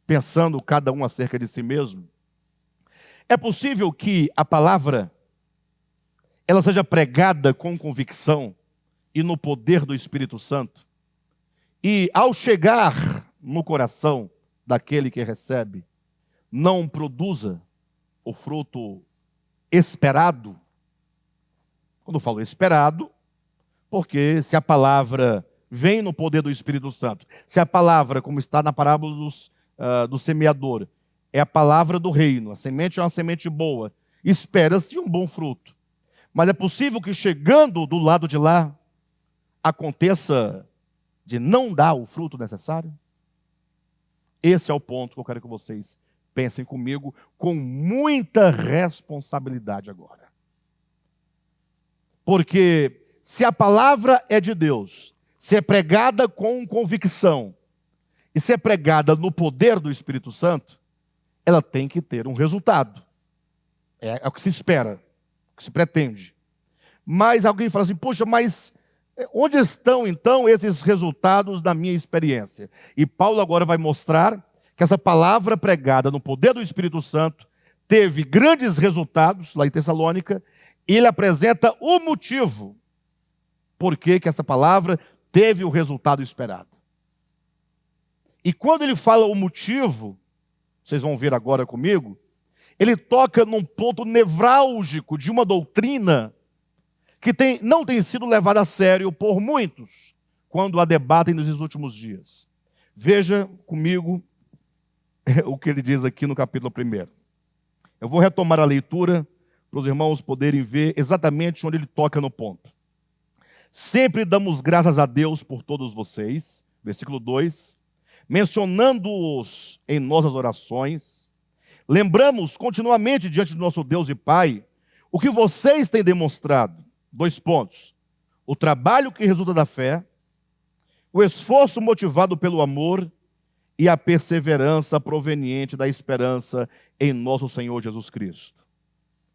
pensando cada um acerca de si mesmo. É possível que a palavra ela seja pregada com convicção e no poder do Espírito Santo, e ao chegar no coração daquele que recebe, não produza o fruto esperado? Quando eu falo esperado, porque se a palavra vem no poder do Espírito Santo, se a palavra, como está na parábola do semeador, é a palavra do reino, a semente é uma semente boa, espera-se um bom fruto. Mas é possível que chegando do lado de lá, aconteça de não dar o fruto necessário? Esse é o ponto que eu quero que vocês pensem comigo com muita responsabilidade agora. Porque se a palavra é de Deus, se é pregada com convicção, e se é pregada no poder do Espírito Santo, ela tem que ter um resultado. É o que se espera, o que se pretende. Mas alguém fala assim, poxa, mas onde estão então esses resultados da minha experiência? E Paulo agora vai mostrar que essa palavra pregada no poder do Espírito Santo teve grandes resultados lá em Tessalônica, E ele apresenta o motivo por que essa palavra teve o resultado esperado. E quando ele fala o motivo, vocês vão ver agora comigo, ele toca num ponto nevrálgico de uma doutrina que não tem sido levada a sério por muitos, quando a debatem nos últimos dias. Veja comigo o que ele diz aqui no capítulo 1. Eu vou retomar a leitura para os irmãos poderem ver exatamente onde ele toca no ponto. Sempre damos graças a Deus por todos vocês, versículo 2, mencionando-os em nossas orações, lembramos continuamente diante do nosso Deus e Pai o que vocês têm demonstrado. 2 pontos. O trabalho que resulta da fé, o esforço motivado pelo amor e a perseverança proveniente da esperança em nosso Senhor Jesus Cristo.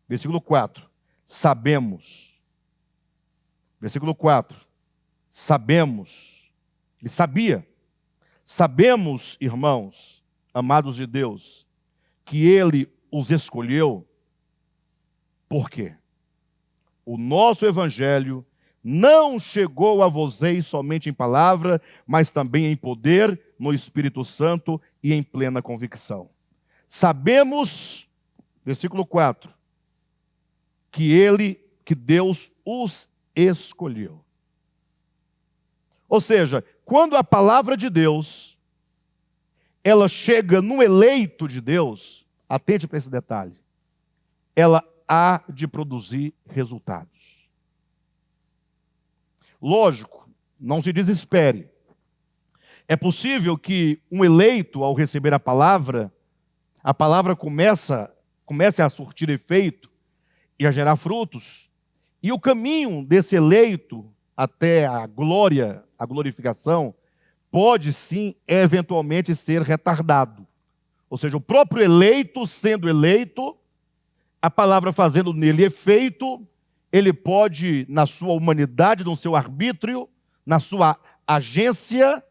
Versículo 4. Sabemos. Versículo 4. Sabemos. Ele sabia. Sabemos, irmãos, amados de Deus, que Ele os escolheu. Por quê? O nosso evangelho não chegou a vocês somente em palavra, mas também em poder, no Espírito Santo e em plena convicção. Sabemos, versículo 4, que Deus os escolheu. Ou seja, quando a palavra de Deus, ela chega no eleito de Deus, atente para esse detalhe, ela há de produzir resultados. Lógico, não se desespere. É possível que um eleito, ao receber a palavra comece a surtir efeito e a gerar frutos, e o caminho desse eleito até a glória, a glorificação, pode sim, eventualmente, ser retardado. Ou seja, o próprio eleito, sendo eleito, a palavra fazendo nele efeito, ele pode, na sua humanidade, no seu arbítrio, na sua agência,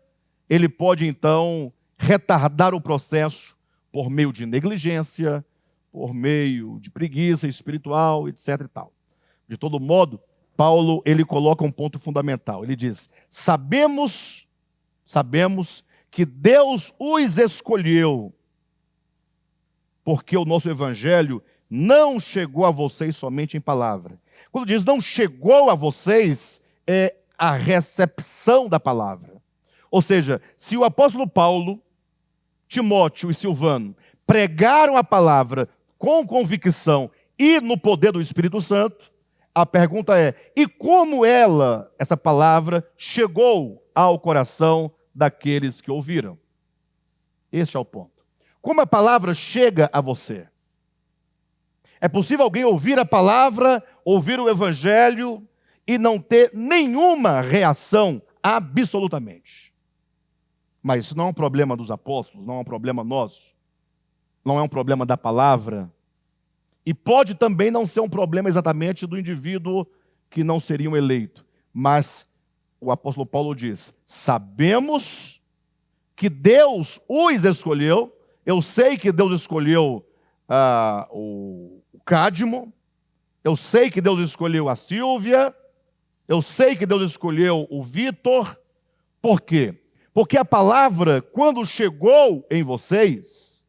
ele pode então retardar o processo por meio de negligência, por meio de preguiça espiritual, etc. e tal. De todo modo, Paulo, ele coloca um ponto fundamental. Ele diz: sabemos que Deus os escolheu, porque o nosso evangelho não chegou a vocês somente em palavra. Quando diz não chegou a vocês, é a recepção da palavra. Ou seja, se o apóstolo Paulo, Timóteo e Silvano pregaram a palavra com convicção e no poder do Espírito Santo, a pergunta é: e como essa palavra, chegou ao coração daqueles que ouviram? Este é o ponto. Como a palavra chega a você? É possível alguém ouvir a palavra, ouvir o evangelho e não ter nenhuma reação, absolutamente. Mas isso não é um problema dos apóstolos, não é um problema nosso, não é um problema da palavra. E pode também não ser um problema exatamente do indivíduo que não seria um eleito. Mas o apóstolo Paulo diz: sabemos que Deus os escolheu. Eu sei que Deus escolheu o Cadmo, eu sei que Deus escolheu a Silvia, eu sei que Deus escolheu o Vitor. Por quê? Porque a palavra, quando chegou em vocês,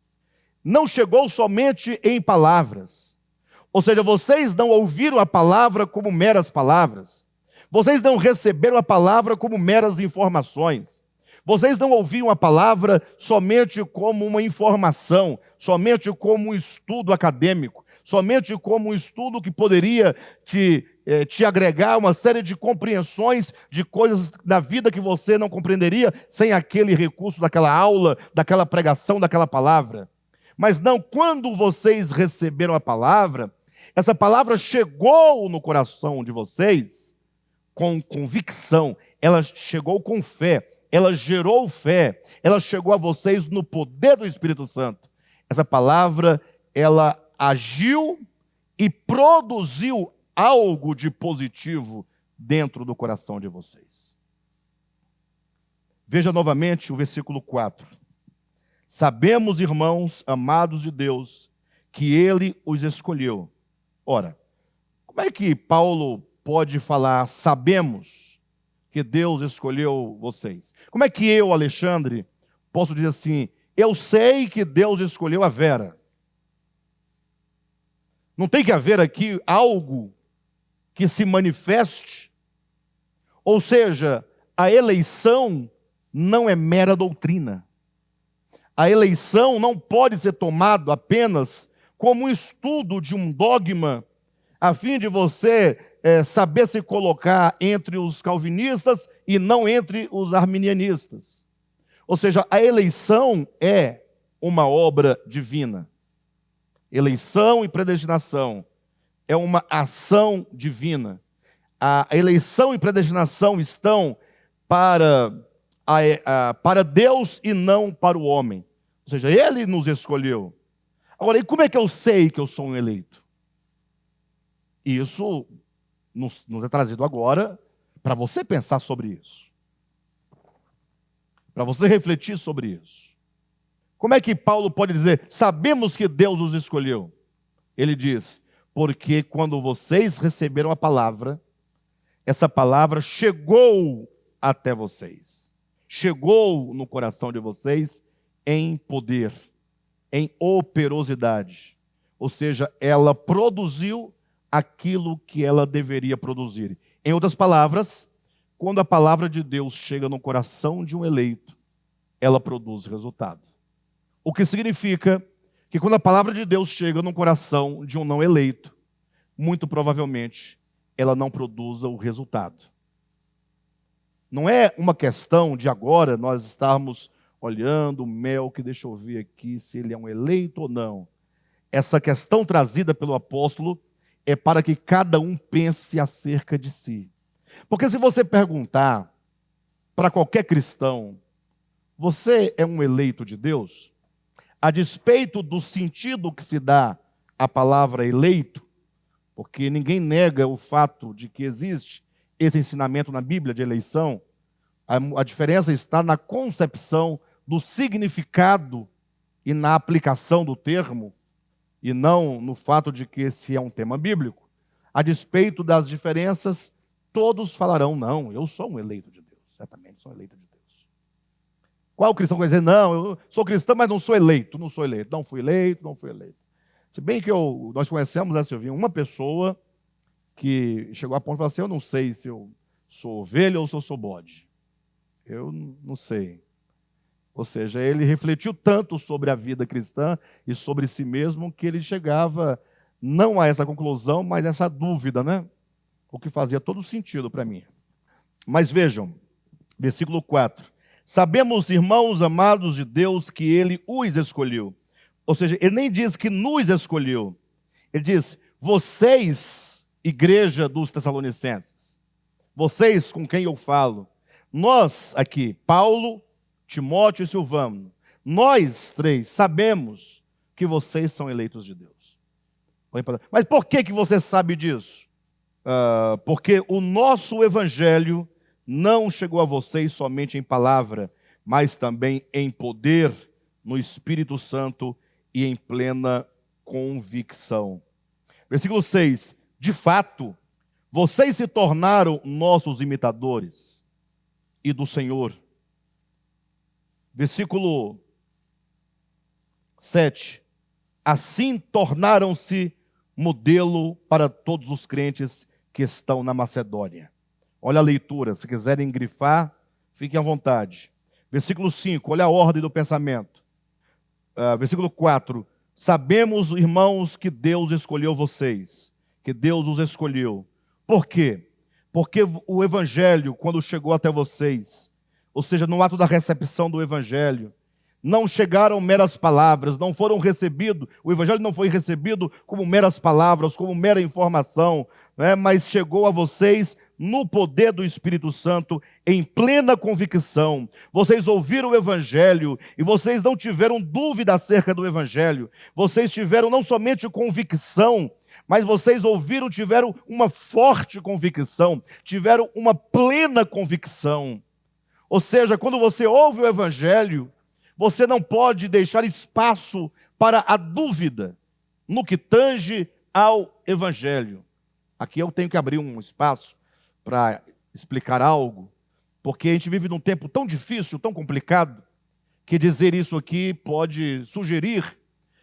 não chegou somente em palavras. Ou seja, vocês não ouviram a palavra como meras palavras. Vocês não receberam a palavra como meras informações. Vocês não ouviam a palavra somente como uma informação, somente como um estudo acadêmico, somente como um estudo que poderia te agregar uma série de compreensões de coisas da vida que você não compreenderia sem aquele recurso daquela aula, daquela pregação, daquela palavra. Mas não, quando vocês receberam a palavra, essa palavra chegou no coração de vocês com convicção, ela chegou com fé, ela gerou fé, ela chegou a vocês no poder do Espírito Santo. Essa palavra, ela agiu e produziu algo de positivo dentro do coração de vocês. Veja novamente o versículo 4. Sabemos, irmãos, amados de Deus, que Ele os escolheu. Ora, Como é que Paulo pode falar, sabemos que Deus escolheu vocês? Como é que eu, Alexandre, posso dizer assim, eu sei que Deus escolheu a Vera? Não tem que haver aqui algo que se manifeste? Ou seja, a eleição não é mera doutrina. A eleição não pode ser tomada apenas como um estudo de um dogma, a fim de você saber se colocar entre os calvinistas e não entre os arminianistas. Ou seja, a eleição é uma obra divina. Eleição e predestinação é uma ação divina. A eleição e predestinação estão para Deus e não para o homem. Ou seja, Ele nos escolheu. Agora, e como é que eu sei que eu sou um eleito? Isso nos é trazido agora para você pensar sobre isso. Para você refletir sobre isso. Como é que Paulo pode dizer, sabemos que Deus os escolheu? Ele diz, porque quando vocês receberam a palavra, essa palavra chegou até vocês. Chegou no coração de vocês em poder, em operosidade. Ou seja, ela produziu aquilo que ela deveria produzir. Em outras palavras, quando a palavra de Deus chega no coração de um eleito, ela produz resultado. O que significa que quando a palavra de Deus chega no coração de um não eleito, muito provavelmente ela não produza o resultado. Não é uma questão de agora nós estarmos olhando o mel, que deixa eu ver aqui se ele é um eleito ou não. Essa questão trazida pelo apóstolo é para que cada um pense acerca de si. Porque se você perguntar para qualquer cristão, você é um eleito de Deus? A despeito do sentido que se dá à palavra eleito, porque ninguém nega o fato de que existe esse ensinamento na Bíblia de eleição, a diferença está na concepção do significado e na aplicação do termo, e não no fato de que esse é um tema bíblico. A despeito das diferenças, todos falarão, não, eu sou um eleito de Deus, certamente sou um eleito de Deus. Qual cristão vai dizer, não, eu sou cristão, mas não sou eleito, não fui eleito. Se bem que nós conhecemos, né, Silvinho, uma pessoa que chegou a ponto de falar assim, eu não sei se eu sou ovelha ou se eu sou bode. Eu não sei. Ou seja, ele refletiu tanto sobre a vida cristã e sobre si mesmo que ele chegava não a essa conclusão, mas a essa dúvida, né? O que fazia todo sentido para mim. Mas vejam, versículo 4. Sabemos, irmãos amados de Deus, que Ele os escolheu. Ou seja, ele nem diz que nos escolheu. Ele diz, vocês, igreja dos Tessalonicenses, vocês com quem eu falo, nós aqui, Paulo, Timóteo e Silvano, nós três sabemos que vocês são eleitos de Deus. Mas por que você sabe disso? Porque o nosso evangelho não chegou a vocês somente em palavra, mas também em poder, no Espírito Santo e em plena convicção. Versículo 6. De fato, vocês se tornaram nossos imitadores e do Senhor. Versículo 7. Assim tornaram-se modelo para todos os crentes que estão na Macedônia. Olha a leitura, se quiserem grifar, fiquem à vontade. Versículo 5, olha a ordem do pensamento. Versículo 4, sabemos, irmãos, que Deus escolheu vocês, que Deus os escolheu. Por quê? Porque o Evangelho, quando chegou até vocês, ou seja, no ato da recepção do Evangelho, não chegaram meras palavras, não foram recebidos, o Evangelho não foi recebido como meras palavras, como mera informação, né? Mas chegou a vocês no poder do Espírito Santo, em plena convicção. Vocês ouviram o Evangelho e vocês não tiveram dúvida acerca do Evangelho. Vocês tiveram não somente convicção, mas vocês ouviram, tiveram uma forte convicção, tiveram uma plena convicção. Ou seja, quando você ouve o Evangelho, você não pode deixar espaço para a dúvida no que tange ao Evangelho. Aqui eu tenho que abrir um espaço para explicar algo, porque a gente vive num tempo tão difícil, tão complicado, que dizer isso aqui pode sugerir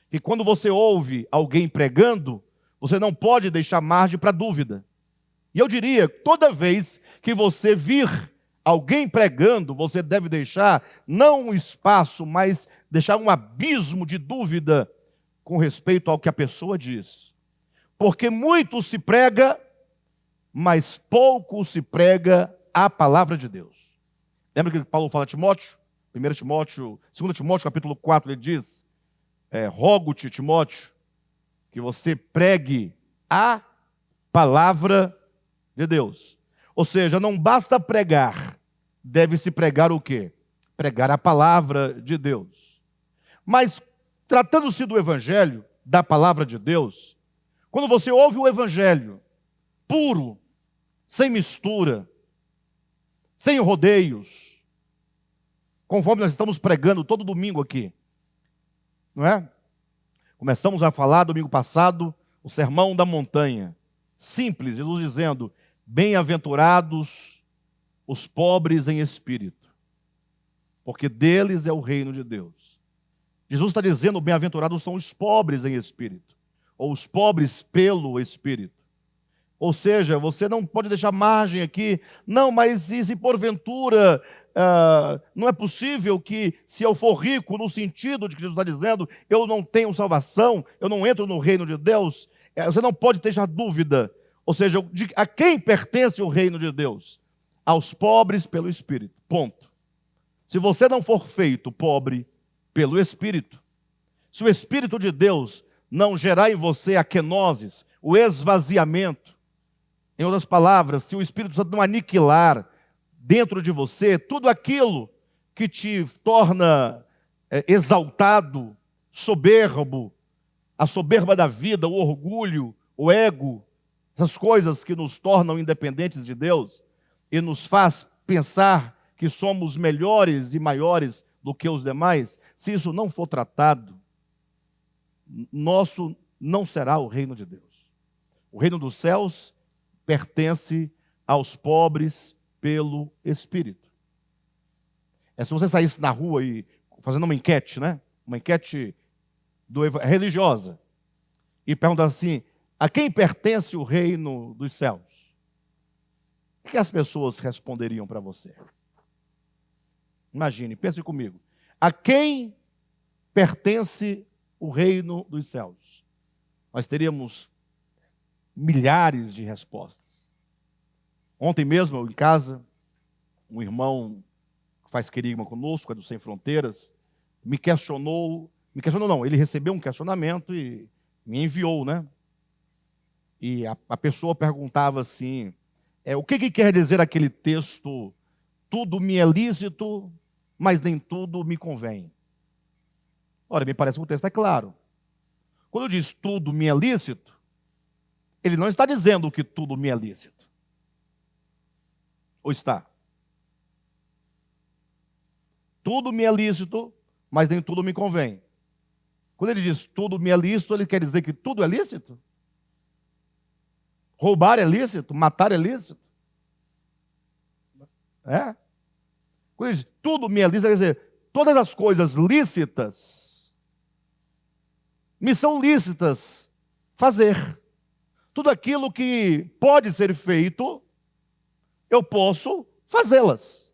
que quando você ouve alguém pregando, você não pode deixar margem para dúvida. E eu diria, toda vez que você vir alguém pregando, você deve deixar não um espaço, mas deixar um abismo de dúvida com respeito ao que a pessoa diz. Porque muito se prega, mas pouco se prega a palavra de Deus. Lembra que Paulo fala a Timóteo? 1 Timóteo, 2 Timóteo, capítulo 4, ele diz: rogo-te, Timóteo, que você pregue a palavra de Deus. Ou seja, não basta pregar, deve-se pregar o quê? Pregar a palavra de Deus. Mas, tratando-se do evangelho, da palavra de Deus, quando você ouve o evangelho puro, sem mistura, sem rodeios, conforme nós estamos pregando todo domingo aqui, não é? Começamos a falar domingo passado o sermão da montanha. Simples, Jesus dizendo: bem-aventurados os pobres em espírito, porque deles é o reino de Deus. Jesus está dizendo: bem-aventurados são os pobres em espírito, ou os pobres pelo espírito. Ou seja, você não pode deixar margem aqui, não, mas e se porventura não é possível que, se eu for rico, no sentido de que Jesus está dizendo, eu não tenho salvação, eu não entro no reino de Deus, você não pode deixar dúvida. Ou seja, a quem pertence o reino de Deus? Aos pobres pelo Espírito, ponto. Se você não for feito pobre pelo Espírito, se o Espírito de Deus não gerar em você a quenoses, o esvaziamento, em outras palavras, se o Espírito Santo não aniquilar dentro de você tudo aquilo que te torna exaltado, soberbo, a soberba da vida, o orgulho, o ego, essas coisas que nos tornam independentes de Deus e nos faz pensar que somos melhores e maiores do que os demais, se isso não for tratado, nosso não será o reino de Deus. O reino dos céus pertence aos pobres pelo Espírito. Se você saísse na rua e fazendo uma enquete, né? Uma enquete religiosa, e perguntasse assim: a quem pertence o reino dos céus? O que as pessoas responderiam para você? Imagine, pense comigo. A quem pertence o reino dos céus? Nós teríamos milhares de respostas. Ontem mesmo, em casa, um irmão que faz querigma conosco, é do Sem Fronteiras, me questionou não, ele recebeu um questionamento e me enviou, né? E a pessoa perguntava assim, o que quer dizer aquele texto: tudo me é lícito, mas nem tudo me convém? Ora, me parece que o texto é claro. Quando diz tudo me é lícito, ele não está dizendo que tudo me é lícito. Ou está? Tudo me é lícito, mas nem tudo me convém. Quando ele diz tudo me é lícito, ele quer dizer que tudo é lícito? Roubar é lícito? Matar é lícito? Quando ele diz tudo me é lícito, quer dizer, todas as coisas lícitas me são lícitas fazer. Tudo aquilo que pode ser feito, eu posso fazê-las.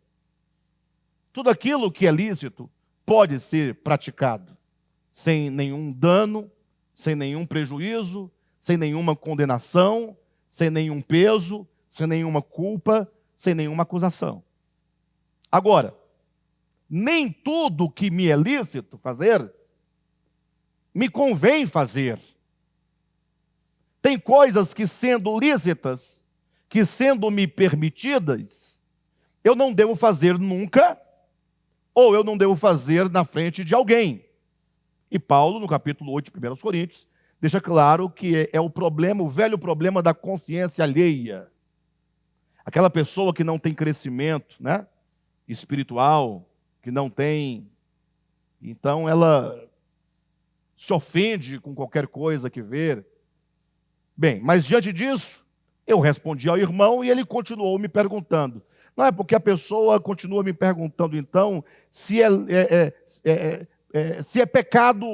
Tudo aquilo que é lícito pode ser praticado, sem nenhum dano, sem nenhum prejuízo, sem nenhuma condenação, sem nenhum peso, sem nenhuma culpa, sem nenhuma acusação. Agora, nem tudo que me é lícito fazer, me convém fazer. Tem coisas que, sendo lícitas, que sendo-me permitidas, eu não devo fazer nunca, ou eu não devo fazer na frente de alguém. E Paulo, no capítulo 8 de 1 Coríntios, deixa claro que é o problema, o velho problema da consciência alheia. Aquela pessoa que não tem crescimento, né, espiritual, que não tem, então ela se ofende com qualquer coisa que vê. Bem, mas diante disso, Eu respondi ao irmão e ele continuou me perguntando. Não é porque a pessoa continua me perguntando, então, se é pecado,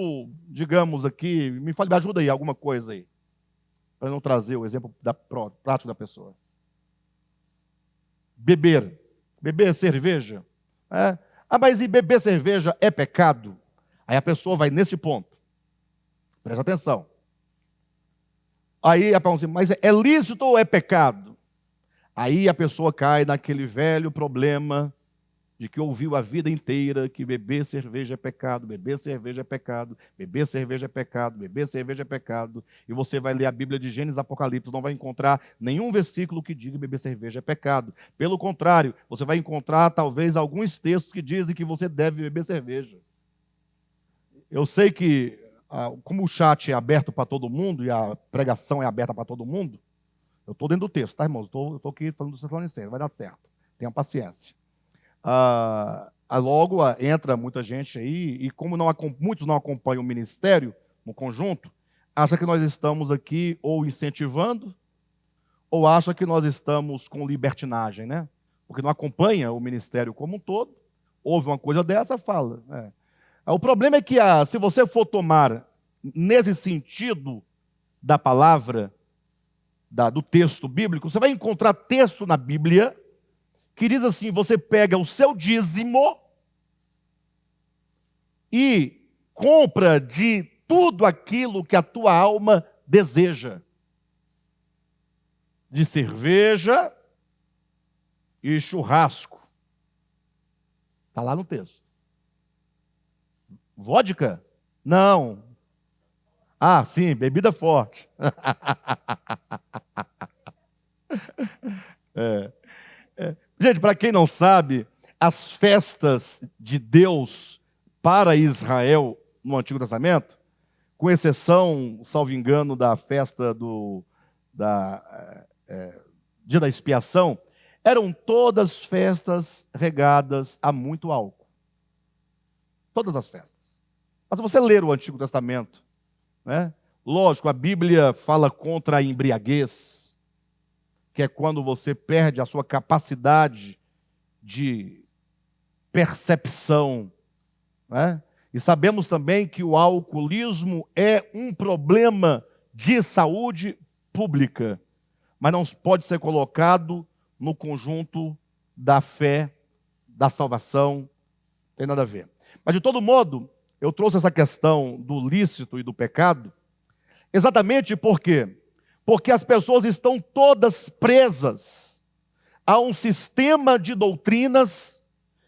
digamos aqui, me ajuda aí, alguma coisa aí, para não trazer o exemplo prático da pessoa. Beber cerveja. Mas e beber cerveja é pecado? Aí a pessoa vai nesse ponto. Presta atenção. Aí a pergunta, mas é lícito ou é pecado? Aí a pessoa cai naquele velho problema de que ouviu a vida inteira que beber cerveja é pecado, beber cerveja é pecado, beber cerveja é pecado, beber cerveja é pecado. E você vai ler a Bíblia de Gênesis e Apocalipse, não vai encontrar nenhum versículo que diga que beber cerveja é pecado. Pelo contrário, você vai encontrar talvez alguns textos que dizem que você deve beber cerveja. Eu sei que, como o chat é aberto para todo mundo e a pregação é aberta para todo mundo, eu estou dentro do texto, tá, irmãos? Eu estou aqui falando do Tessalonicenses, vai dar certo. Tenham paciência. Logo entra muita gente aí, e como muitos não acompanham o ministério no conjunto, acha que nós estamos aqui ou incentivando, ou acha que nós estamos com libertinagem, né? Porque não acompanha o ministério como um todo, ouve uma coisa dessa, fala. O problema é que se você for tomar nesse sentido da palavra, do texto bíblico, você vai encontrar texto na Bíblia que diz assim: você pega o seu dízimo e compra de tudo aquilo que a tua alma deseja. De cerveja e churrasco. Está lá no texto. Vodka? Não. Sim, bebida forte. Gente, para quem não sabe, as festas de Deus para Israel no Antigo Testamento, com exceção, salvo engano, da festa Dia da Expiação, eram todas festas regadas a muito álcool. Todas as festas. Mas se você ler o Antigo Testamento, né? Lógico, a Bíblia fala contra a embriaguez, que é quando você perde a sua capacidade de percepção, né? E sabemos também que o alcoolismo é um problema de saúde pública, mas não pode ser colocado no conjunto da fé, da salvação, não tem nada a ver. Mas, de todo modo, eu trouxe essa questão do lícito e do pecado, exatamente por quê? Porque as pessoas estão todas presas a um sistema de doutrinas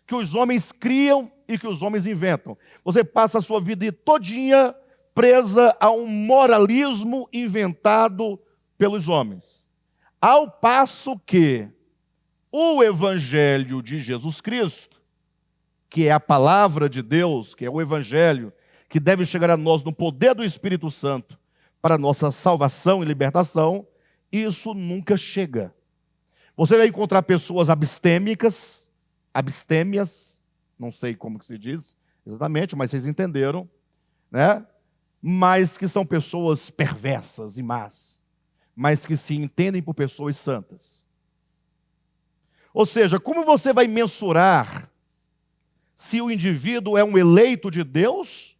que os homens criam e que os homens inventam. Você passa a sua vida todinha presa a um moralismo inventado pelos homens. Ao passo que o Evangelho de Jesus Cristo, que é a palavra de Deus, que é o Evangelho, que deve chegar a nós no poder do Espírito Santo para a nossa salvação e libertação, isso nunca chega. Você vai encontrar pessoas abstêmias, não sei como que se diz exatamente, mas vocês entenderam, né? Mas que são pessoas perversas e más, mas que se entendem por pessoas santas. Ou seja, como você vai mensurar se o indivíduo é um eleito de Deus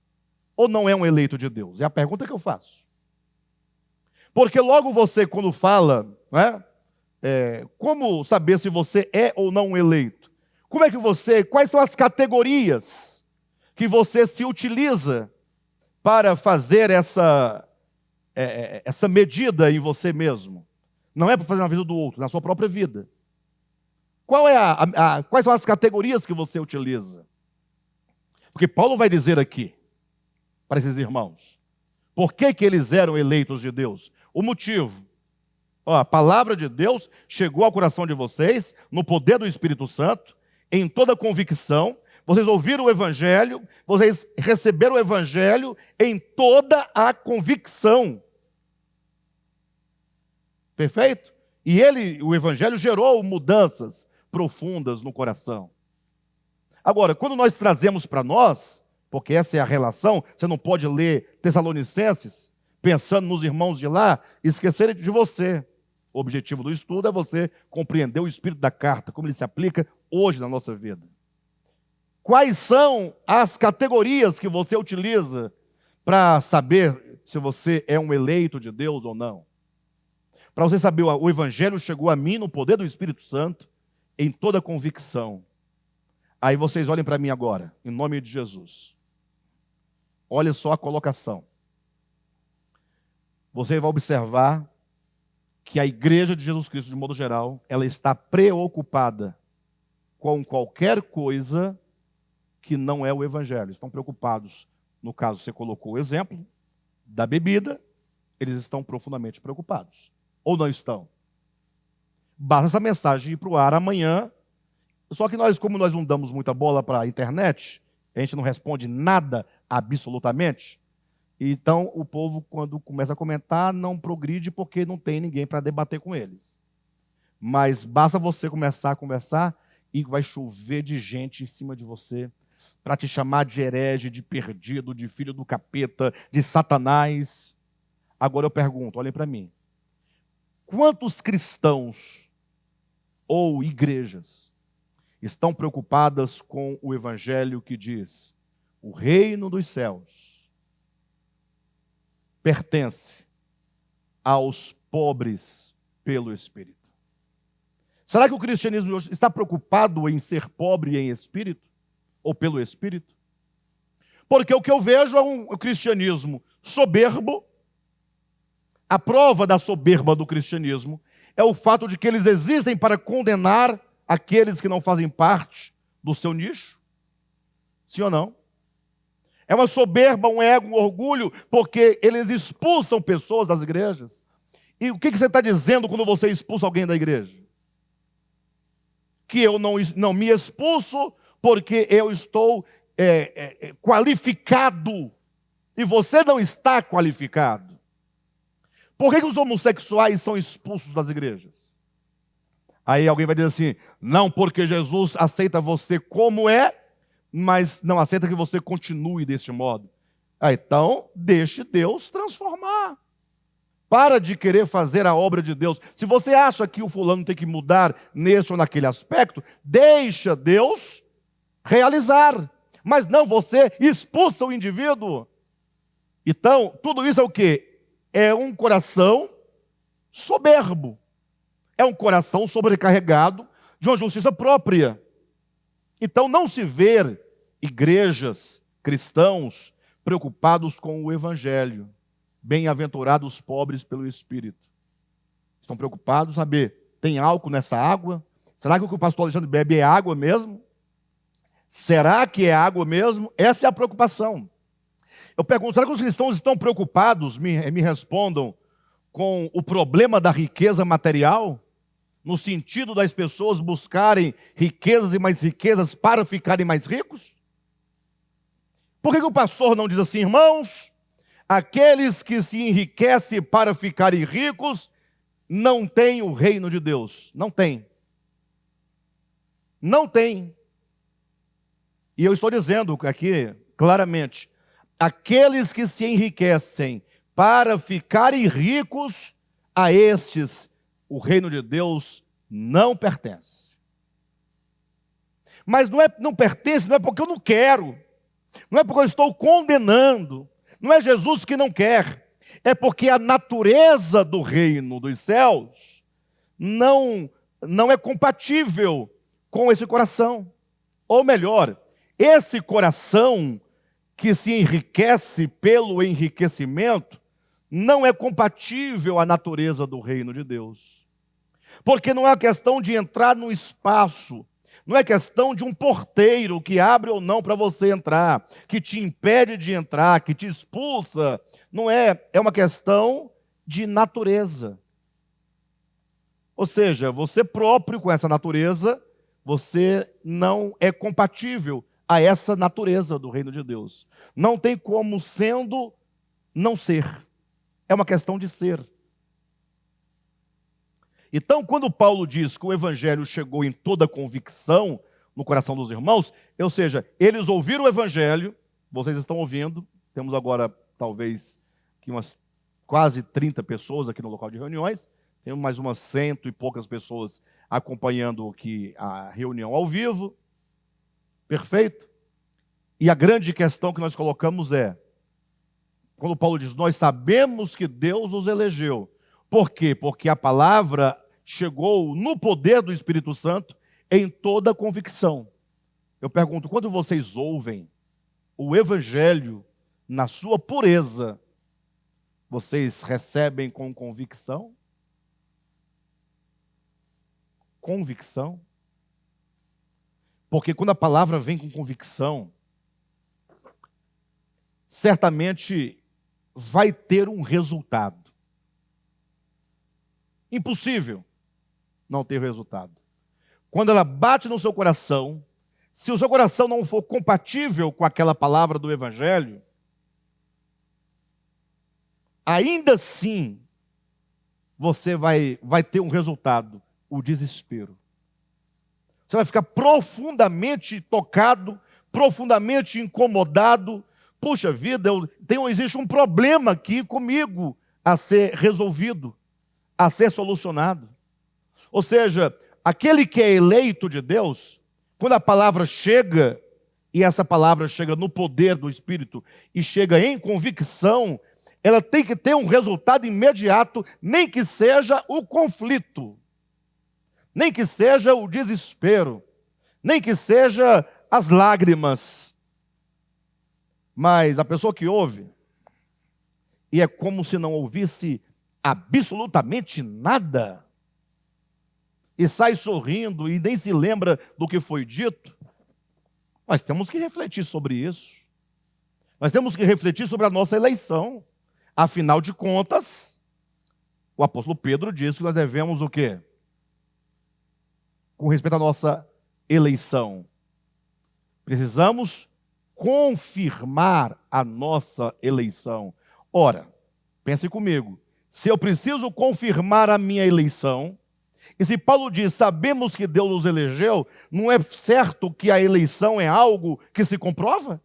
ou não é um eleito de Deus? É a pergunta que eu faço. Porque logo você, quando fala, né, como saber se você é ou não um eleito? Quais são as categorias que você se utiliza para fazer essa medida em você mesmo? Não é para fazer na vida do outro, na sua própria vida. Quais são as categorias que você utiliza? Porque Paulo vai dizer aqui, para esses irmãos, por que eles eram eleitos de Deus? O motivo. A palavra de Deus chegou ao coração de vocês, no poder do Espírito Santo, em toda convicção. Vocês ouviram o Evangelho, vocês receberam o Evangelho em toda a convicção. Perfeito? E o Evangelho gerou mudanças profundas no coração. Agora, quando nós trazemos para nós, porque essa é a relação, você não pode ler Tessalonicenses pensando nos irmãos de lá e esquecerem de você. O objetivo do estudo é você compreender o espírito da carta, como ele se aplica hoje na nossa vida. Quais são as categorias que você utiliza para saber se você é um eleito de Deus ou não? Para você saber, o Evangelho chegou a mim no poder do Espírito Santo, em toda convicção. Aí vocês olhem para mim agora, em nome de Jesus. Olha só a colocação. Você vai observar que a igreja de Jesus Cristo, de modo geral, ela está preocupada com qualquer coisa que não é o Evangelho. Estão preocupados, no caso você colocou o exemplo da bebida, eles estão profundamente preocupados. Ou não estão? Basta essa mensagem ir para o ar amanhã, só que nós, como nós não damos muita bola para a internet, a gente não responde nada absolutamente, então o povo, quando começa a comentar, não progride porque não tem ninguém para debater com eles. Mas basta você começar a conversar e vai chover de gente em cima de você para te chamar de herege, de perdido, de filho do capeta, de Satanás. Agora eu pergunto, olhem para mim. Quantos cristãos ou igrejas estão preocupadas com o evangelho que diz: o reino dos céus pertence aos pobres pelo Espírito? Será que o cristianismo hoje está preocupado em ser pobre em espírito? Ou pelo Espírito? Porque o que eu vejo é um cristianismo soberbo. A prova da soberba do cristianismo é o fato de que eles existem para condenar aqueles que não fazem parte do seu nicho. Sim ou não? É uma soberba, um ego, um orgulho, porque eles expulsam pessoas das igrejas. E o que você está dizendo quando você expulsa alguém da igreja? Que eu não me expulso porque eu estou qualificado e você não está qualificado. Por que os homossexuais são expulsos das igrejas? Aí alguém vai dizer assim: não, porque Jesus aceita você como é, mas não aceita que você continue deste modo. Então, deixe Deus transformar. Para de querer fazer a obra de Deus. Se você acha que o fulano tem que mudar nesse ou naquele aspecto, deixa Deus realizar. Mas não, você expulsa o indivíduo. Então, tudo isso é o quê? É um coração soberbo. É um coração sobrecarregado de uma justiça própria. Então, não se vê igrejas, cristãos, preocupados com o evangelho. Bem-aventurados os pobres pelo Espírito. Estão preocupados, saber, tem álcool nessa água? Será que o que o pastor Alexandre bebe é água mesmo? Será que é água mesmo? Essa é a preocupação. Eu pergunto, será que os cristãos estão preocupados, me respondam, com o problema da riqueza material? No sentido das pessoas buscarem riquezas e mais riquezas para ficarem mais ricos? Por que o pastor não diz assim: irmãos, aqueles que se enriquecem para ficarem ricos não têm o reino de Deus? Não tem. Não tem. E eu estou dizendo aqui claramente: aqueles que se enriquecem para ficarem ricos, a estes o reino de Deus não pertence. Mas não pertence, não é porque eu não quero, não é porque eu estou condenando, não é Jesus que não quer, é porque a natureza do reino dos céus não é compatível com esse coração. Ou melhor, esse coração que se enriquece pelo enriquecimento não é compatível à natureza do reino de Deus. Porque não é questão de entrar no espaço, não é questão de um porteiro que abre ou não para você entrar, que te impede de entrar, que te expulsa. Não é, é uma questão de natureza. Ou seja, você próprio com essa natureza, você não é compatível a essa natureza do reino de Deus. Não tem como sendo não ser. É uma questão de ser. Então, quando Paulo diz que o evangelho chegou em toda convicção no coração dos irmãos, ou seja, eles ouviram o evangelho, vocês estão ouvindo, temos agora talvez aqui umas quase 30 pessoas aqui no local de reuniões, Tem mais umas 100 e poucas pessoas acompanhando aqui a reunião ao vivo. Perfeito? E a grande questão que nós colocamos é, quando Paulo diz, nós sabemos que Deus os elegeu. Por quê? Porque a palavra chegou no poder do Espírito Santo em toda convicção. Eu pergunto, quando vocês ouvem o Evangelho na sua pureza, vocês recebem com convicção? Convicção? Porque quando a palavra vem com convicção, certamente vai ter um resultado. Impossível não ter resultado. Quando ela bate no seu coração, se o seu coração não for compatível com aquela palavra do Evangelho, ainda assim você vai ter um resultado, o desespero. Você vai ficar profundamente tocado, profundamente incomodado. Puxa vida, existe um problema aqui comigo a ser resolvido, a ser solucionado. Ou seja, aquele que é eleito de Deus, quando a palavra chega, e essa palavra chega no poder do Espírito, e chega em convicção, ela tem que ter um resultado imediato, nem que seja o conflito, nem que seja o desespero, nem que seja as lágrimas. Mas a pessoa que ouve, e é como se não ouvisse absolutamente nada, e sai sorrindo e nem se lembra do que foi dito, nós temos que refletir sobre isso. Nós temos que refletir sobre a nossa eleição. Afinal de contas, o apóstolo Pedro diz que nós devemos o quê? Com respeito à nossa eleição, precisamos confirmar a nossa eleição. Ora, pense comigo, se eu preciso confirmar a minha eleição, e se Paulo diz, sabemos que Deus nos elegeu, não é certo que a eleição é algo que se comprova?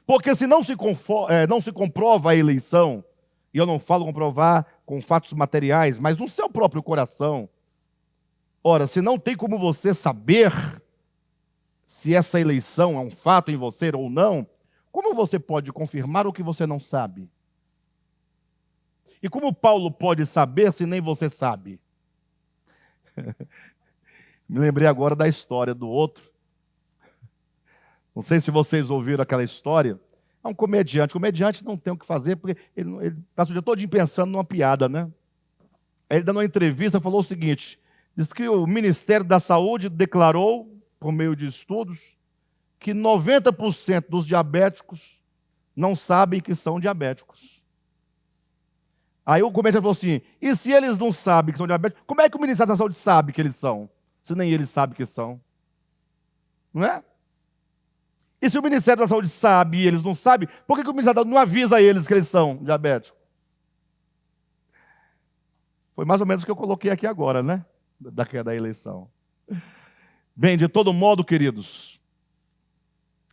Porque se não se comprova a eleição, e eu não falo comprovar com fatos materiais, mas no seu próprio coração, ora, se não tem como você saber se essa eleição é um fato em você ou não, como você pode confirmar o que você não sabe? E como Paulo pode saber se nem você sabe? Me lembrei agora da história do outro. Não sei se vocês ouviram aquela história. É um comediante. Comediante não tem o que fazer, porque ele passa o dia todo pensando numa piada, né? Aí ele, dando uma entrevista, falou o seguinte: diz que o Ministério da Saúde declarou, por meio de estudos, que 90% dos diabéticos não sabem que são diabéticos. Aí o comediante falou assim, e se eles não sabem que são diabéticos, como é que o Ministério da Saúde sabe que eles são? Se nem eles sabem que são. Não é? E se o Ministério da Saúde sabe e eles não sabem, por que o Ministério da Saúde não avisa eles que eles são diabéticos? Foi mais ou menos o que eu coloquei aqui agora, né? Da eleição. Bem, de todo modo, queridos,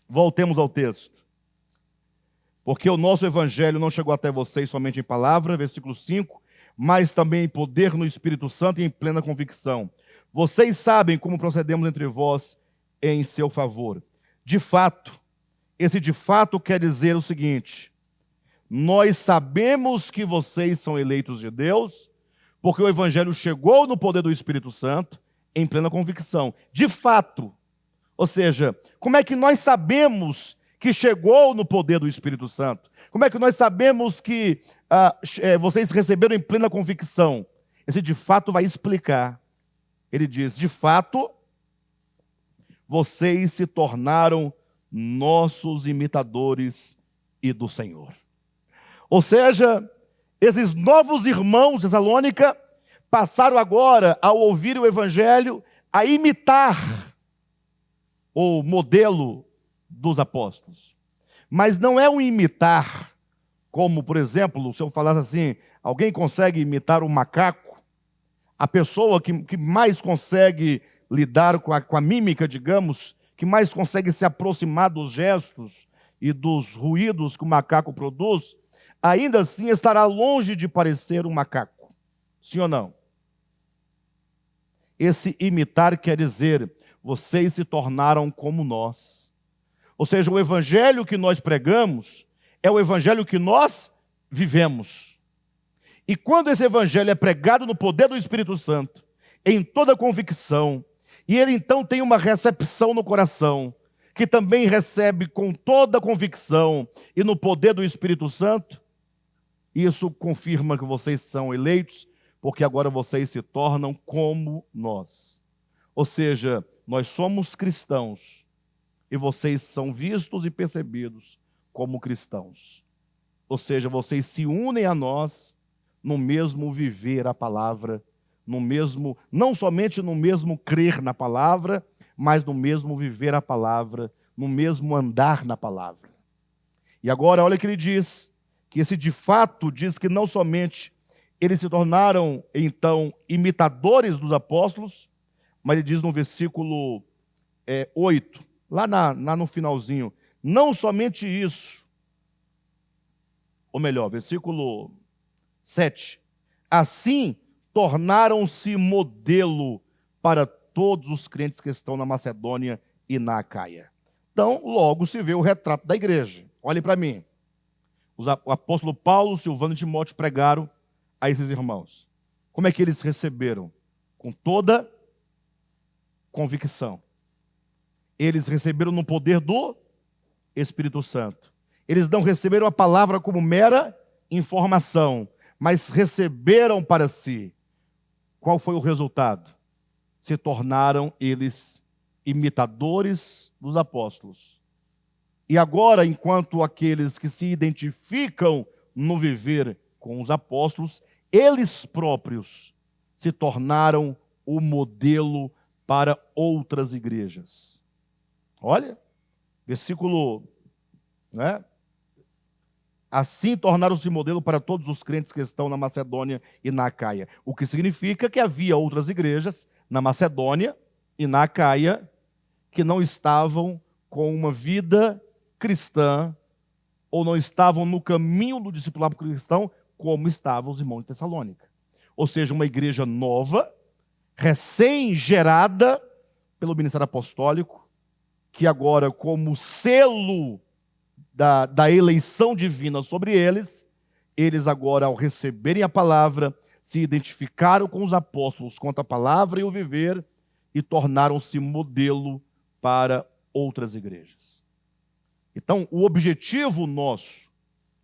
voltemos ao texto. Porque o nosso evangelho não chegou até vocês somente em palavra, versículo 5, mas também em poder no Espírito Santo e em plena convicção. Vocês sabem como procedemos entre vós em seu favor. De fato, esse de fato quer dizer o seguinte: nós sabemos que vocês são eleitos de Deus, porque o evangelho chegou no poder do Espírito Santo, em plena convicção. De fato, ou seja, como é que nós sabemos que chegou no poder do Espírito Santo? Como é que nós sabemos que vocês receberam em plena convicção? Esse de fato vai explicar. Ele diz, de fato, vocês se tornaram nossos imitadores e do Senhor. Ou seja, esses novos irmãos de Tessalônica passaram agora, ao ouvir o Evangelho, a imitar o modelo dos apóstolos. Mas não é um imitar, como, por exemplo, se eu falasse assim, alguém consegue imitar um macaco? A pessoa que mais consegue lidar com a mímica, digamos, que mais consegue se aproximar dos gestos e dos ruídos que o macaco produz, ainda assim estará longe de parecer um macaco. Sim ou não? Esse imitar quer dizer, vocês se tornaram como nós. Ou seja, o evangelho que nós pregamos é o evangelho que nós vivemos. E quando esse evangelho é pregado no poder do Espírito Santo, em toda convicção, e ele então tem uma recepção no coração, que também recebe com toda convicção e no poder do Espírito Santo, isso confirma que vocês são eleitos, porque agora vocês se tornam como nós. Ou seja, nós somos cristãos e vocês são vistos e percebidos como cristãos. Ou seja, vocês se unem a nós no mesmo viver a palavra, no mesmo, não somente no mesmo crer na palavra, mas no mesmo viver a palavra, no mesmo andar na palavra. E agora, olha o que ele diz, que esse de fato diz que não somente eles se tornaram, então, imitadores dos apóstolos, mas ele diz no versículo 8, lá no finalzinho, não somente isso, ou melhor, versículo 7, assim tornaram-se modelo para todos os crentes que estão na Macedônia e na Acaia. Então, logo se vê o retrato da igreja. Olhem para mim. O apóstolo Paulo, Silvano e Timóteo pregaram a esses irmãos. Como é que eles receberam? Com toda convicção. Eles receberam no poder do Espírito Santo. Eles não receberam a palavra como mera informação, mas receberam para si. Qual foi o resultado? Se tornaram eles imitadores dos apóstolos. E agora, enquanto aqueles que se identificam no viver com os apóstolos, eles próprios se tornaram o modelo para outras igrejas. Olha, versículo, assim tornaram-se modelo para todos os crentes que estão na Macedônia e na Acaia. O que significa que havia outras igrejas na Macedônia e na Acaia que não estavam com uma vida cristã ou não estavam no caminho do discipulado cristão como estavam os irmãos de Tessalônica. Ou seja, uma igreja nova, recém-gerada pelo ministério apostólico, que agora, como selo da eleição divina sobre eles, eles agora, ao receberem a palavra, se identificaram com os apóstolos quanto à palavra e o viver e tornaram-se modelo para outras igrejas. Então, o objetivo nosso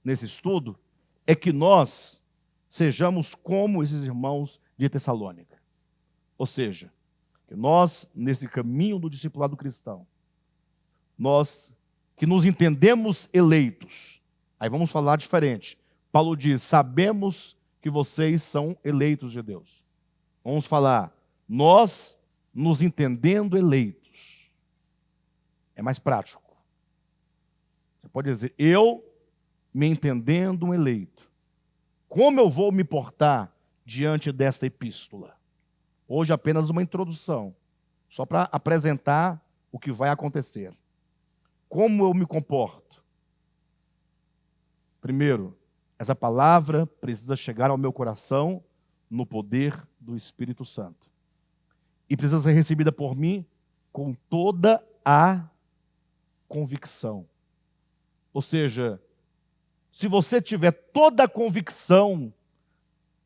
nesse estudo é que nós sejamos como esses irmãos de Tessalônica. Ou seja, que nós, nesse caminho do discipulado cristão, nós que nos entendemos eleitos. Aí vamos falar diferente. Paulo diz, sabemos que vocês são eleitos de Deus. Vamos falar, nós nos entendendo eleitos. É mais prático. Você pode dizer, eu me entendendo um eleito. Como eu vou me portar diante desta epístola? Hoje apenas uma introdução, só para apresentar o que vai acontecer. Como eu me comporto? Primeiro, essa palavra precisa chegar ao meu coração no poder do Espírito Santo. E precisa ser recebida por mim com toda a convicção. Ou seja, se você tiver toda a convicção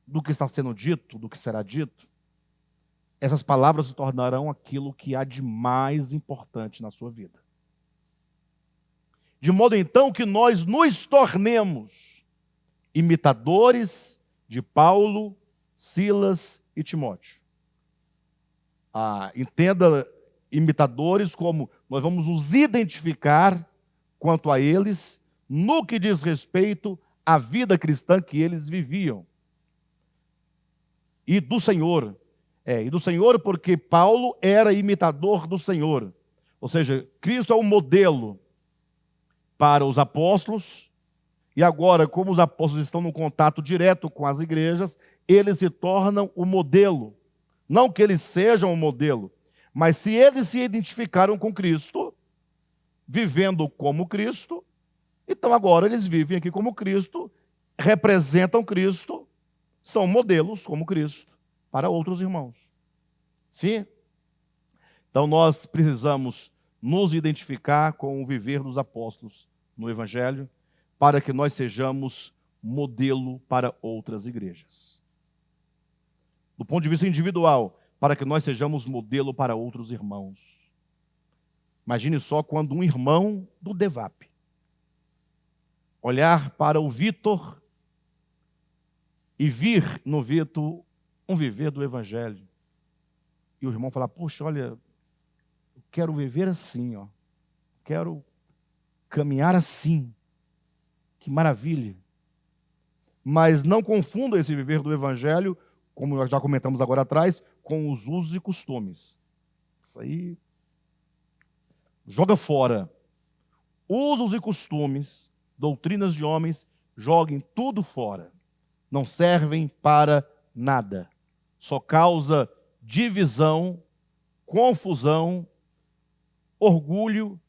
do que está sendo dito, do que será dito, essas palavras se tornarão aquilo que há de mais importante na sua vida. De modo então que nós nos tornemos imitadores de Paulo, Silas e Timóteo. Entenda imitadores como nós vamos nos identificar quanto a eles no que diz respeito à vida cristã que eles viviam. E do Senhor. E do Senhor porque Paulo era imitador do Senhor. Ou seja, Cristo é um modelo para os apóstolos, e agora, como os apóstolos estão no contato direto com as igrejas, eles se tornam o modelo. Não que eles sejam o modelo, mas se eles se identificaram com Cristo, vivendo como Cristo, então agora eles vivem aqui como Cristo, representam Cristo, são modelos, como Cristo, para outros irmãos. Sim? Então nós precisamos nos identificar com o viver dos apóstolos no Evangelho, para que nós sejamos modelo para outras igrejas. Do ponto de vista individual, para que nós sejamos modelo para outros irmãos. Imagine só quando um irmão do DEVAP olhar para o Vitor e vir no Vitor um viver do Evangelho. E o irmão falar, puxa, olha, eu quero viver assim, ó. Quero caminhar assim. Que maravilha. Mas não confunda esse viver do Evangelho, como nós já comentamos agora atrás, com os usos e costumes. Isso aí joga fora. Usos e costumes, doutrinas de homens, joguem tudo fora. Não servem para nada. Só causa divisão, confusão, orgulho,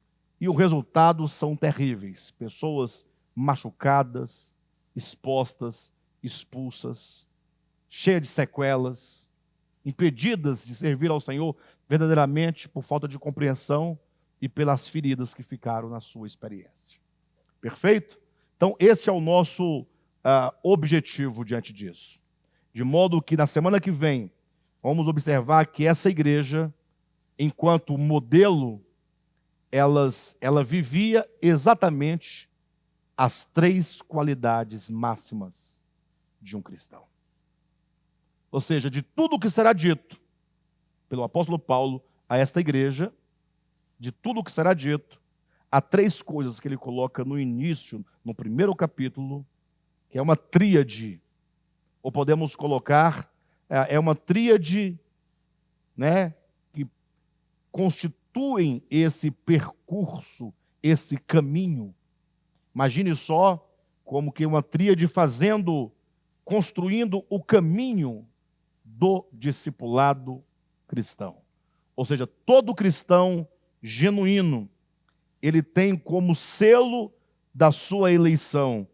e o resultado são terríveis. Pessoas machucadas, expostas, expulsas, cheias de sequelas, impedidas de servir ao Senhor verdadeiramente por falta de compreensão e pelas feridas que ficaram na sua experiência. Perfeito? Então, esse é o nosso objetivo diante disso. De modo que na semana que vem, vamos observar que essa igreja, enquanto modelo, ela vivia exatamente as 3 qualidades máximas de um cristão. Ou seja, de tudo que será dito pelo apóstolo Paulo a esta igreja, de tudo que será dito, há 3 coisas que ele coloca no início, no primeiro capítulo, que é uma tríade, ou podemos colocar, é uma tríade, né, que constituem esse percurso, esse caminho. Imagine só como que uma tríade construindo o caminho do discipulado cristão. Ou seja, todo cristão genuíno, ele tem como selo da sua eleição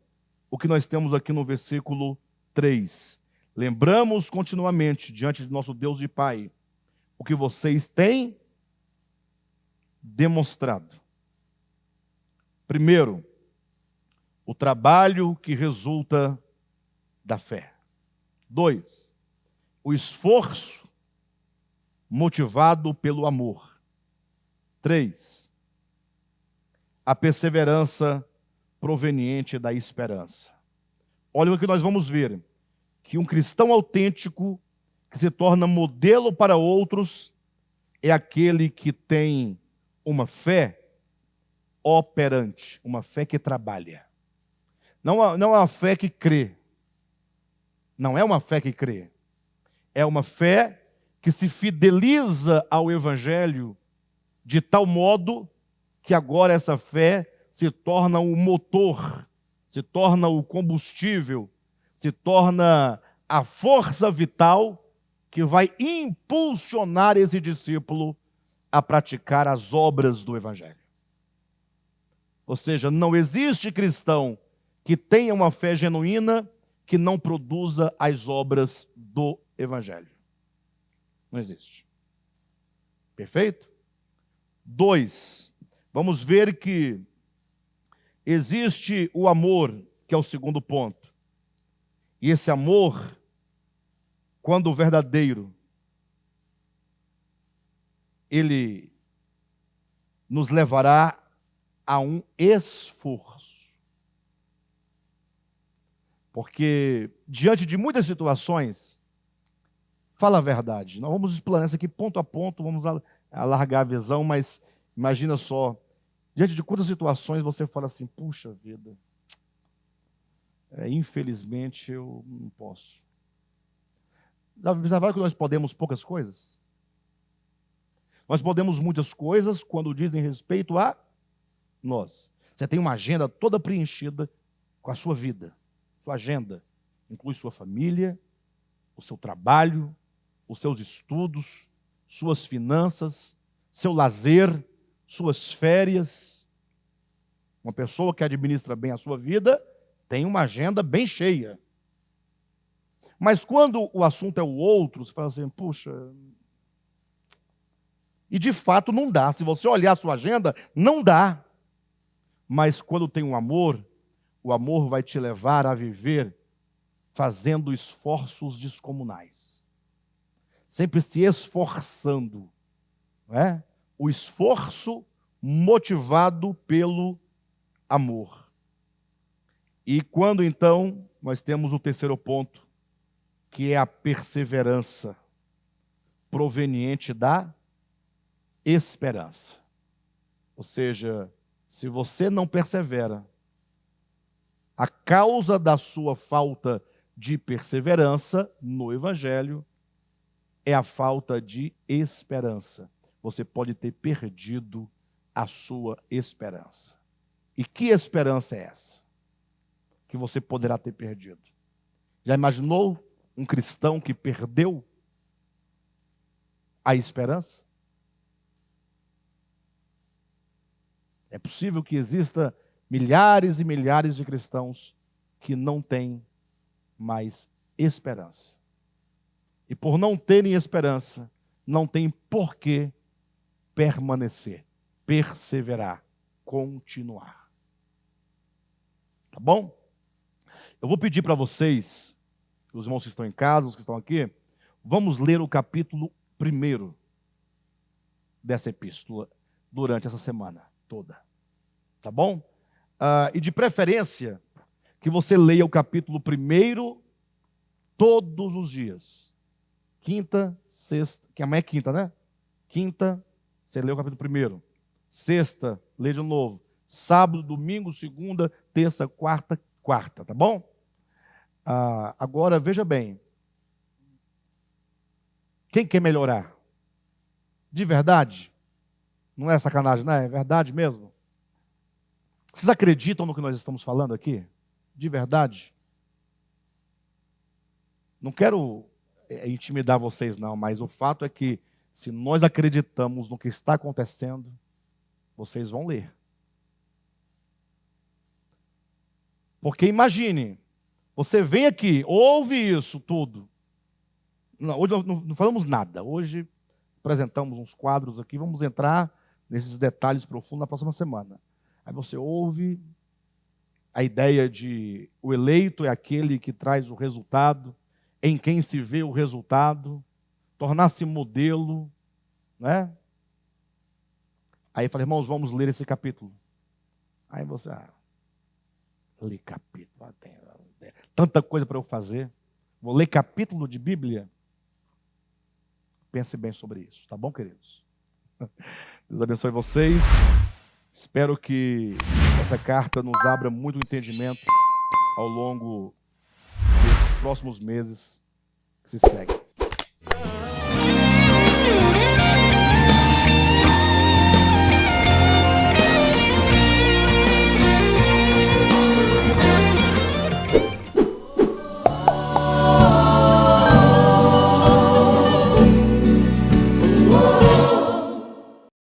o que nós temos aqui no versículo 3. Lembramos continuamente diante de nosso Deus e Pai o que vocês têm demonstrado. Primeiro, o trabalho que resulta da fé. 2, o esforço motivado pelo amor. 3, a perseverança proveniente da esperança. Olha o que nós vamos ver, que um cristão autêntico que se torna modelo para outros é aquele que tem uma fé operante, uma fé que trabalha. Não é uma fé que crê. Não é uma fé que crê. É uma fé que se fideliza ao Evangelho de tal modo que agora essa fé se torna o motor, se torna o combustível, se torna a força vital que vai impulsionar esse discípulo a praticar as obras do Evangelho. Ou seja, não existe cristão que tenha uma fé genuína que não produza as obras do Evangelho. Não existe. Perfeito? 2, vamos ver que existe o amor, que é o segundo ponto. E esse amor, quando verdadeiro, ele nos levará a um esforço. Porque, diante de muitas situações, fala a verdade. Nós vamos explanar isso aqui ponto a ponto, vamos alargar a visão, mas imagina só, diante de quantas situações você fala assim, puxa vida, infelizmente eu não posso. Já observaram que nós podemos poucas coisas? Nós podemos muitas coisas quando dizem respeito a nós. Você tem uma agenda toda preenchida com a sua vida. Sua agenda inclui sua família, o seu trabalho, os seus estudos, suas finanças, seu lazer, suas férias. Uma pessoa que administra bem a sua vida tem uma agenda bem cheia. Mas quando o assunto é o outro, você fala assim, puxa... E de fato não dá. Se você olhar a sua agenda, não dá. Mas quando tem um amor, o amor vai te levar a viver fazendo esforços descomunais. Sempre se esforçando. Não é? O esforço motivado pelo amor. E quando então nós temos o terceiro ponto, que é a perseverança proveniente da esperança. Ou seja, se você não persevera, a causa da sua falta de perseverança no Evangelho é a falta de esperança. Você pode ter perdido a sua esperança. E que esperança é essa que você poderá ter perdido? Já imaginou um cristão que perdeu a esperança? É possível que exista milhares e milhares de cristãos que não têm mais esperança. E por não terem esperança, não tem por que permanecer, perseverar, continuar. Tá bom? Eu vou pedir para vocês, os irmãos que estão em casa, os que estão aqui, vamos ler o capítulo 1 dessa epístola durante essa semana toda. Tá bom? E de preferência, que você leia o capítulo 1 todos os dias. Quinta, sexta, que amanhã é quinta, né? Quinta, você lê o capítulo 1. Sexta, lê de novo. Sábado, domingo, segunda, terça, quarta, tá bom? Agora, veja bem. Quem quer melhorar? De verdade? Não é sacanagem, não é? É verdade mesmo? Vocês acreditam no que nós estamos falando aqui? De verdade? Não quero intimidar vocês, não, mas o fato é que, se nós acreditamos no que está acontecendo, vocês vão ler. Porque imagine, você vem aqui, ouve isso tudo. Não, hoje nós não falamos nada. Hoje apresentamos uns quadros aqui, vamos entrar nesses detalhes profundos na próxima semana. Aí você ouve a ideia de o eleito é aquele que traz o resultado, em quem se vê o resultado, tornar-se modelo, né? Aí eu falei, irmãos, vamos ler esse capítulo. Aí você, lê capítulo, tem tanta coisa para eu fazer. Vou ler capítulo de Bíblia? Pense bem sobre isso, tá bom, queridos? Deus abençoe vocês. Espero que essa carta nos abra muito entendimento ao longo desses próximos meses que se seguem.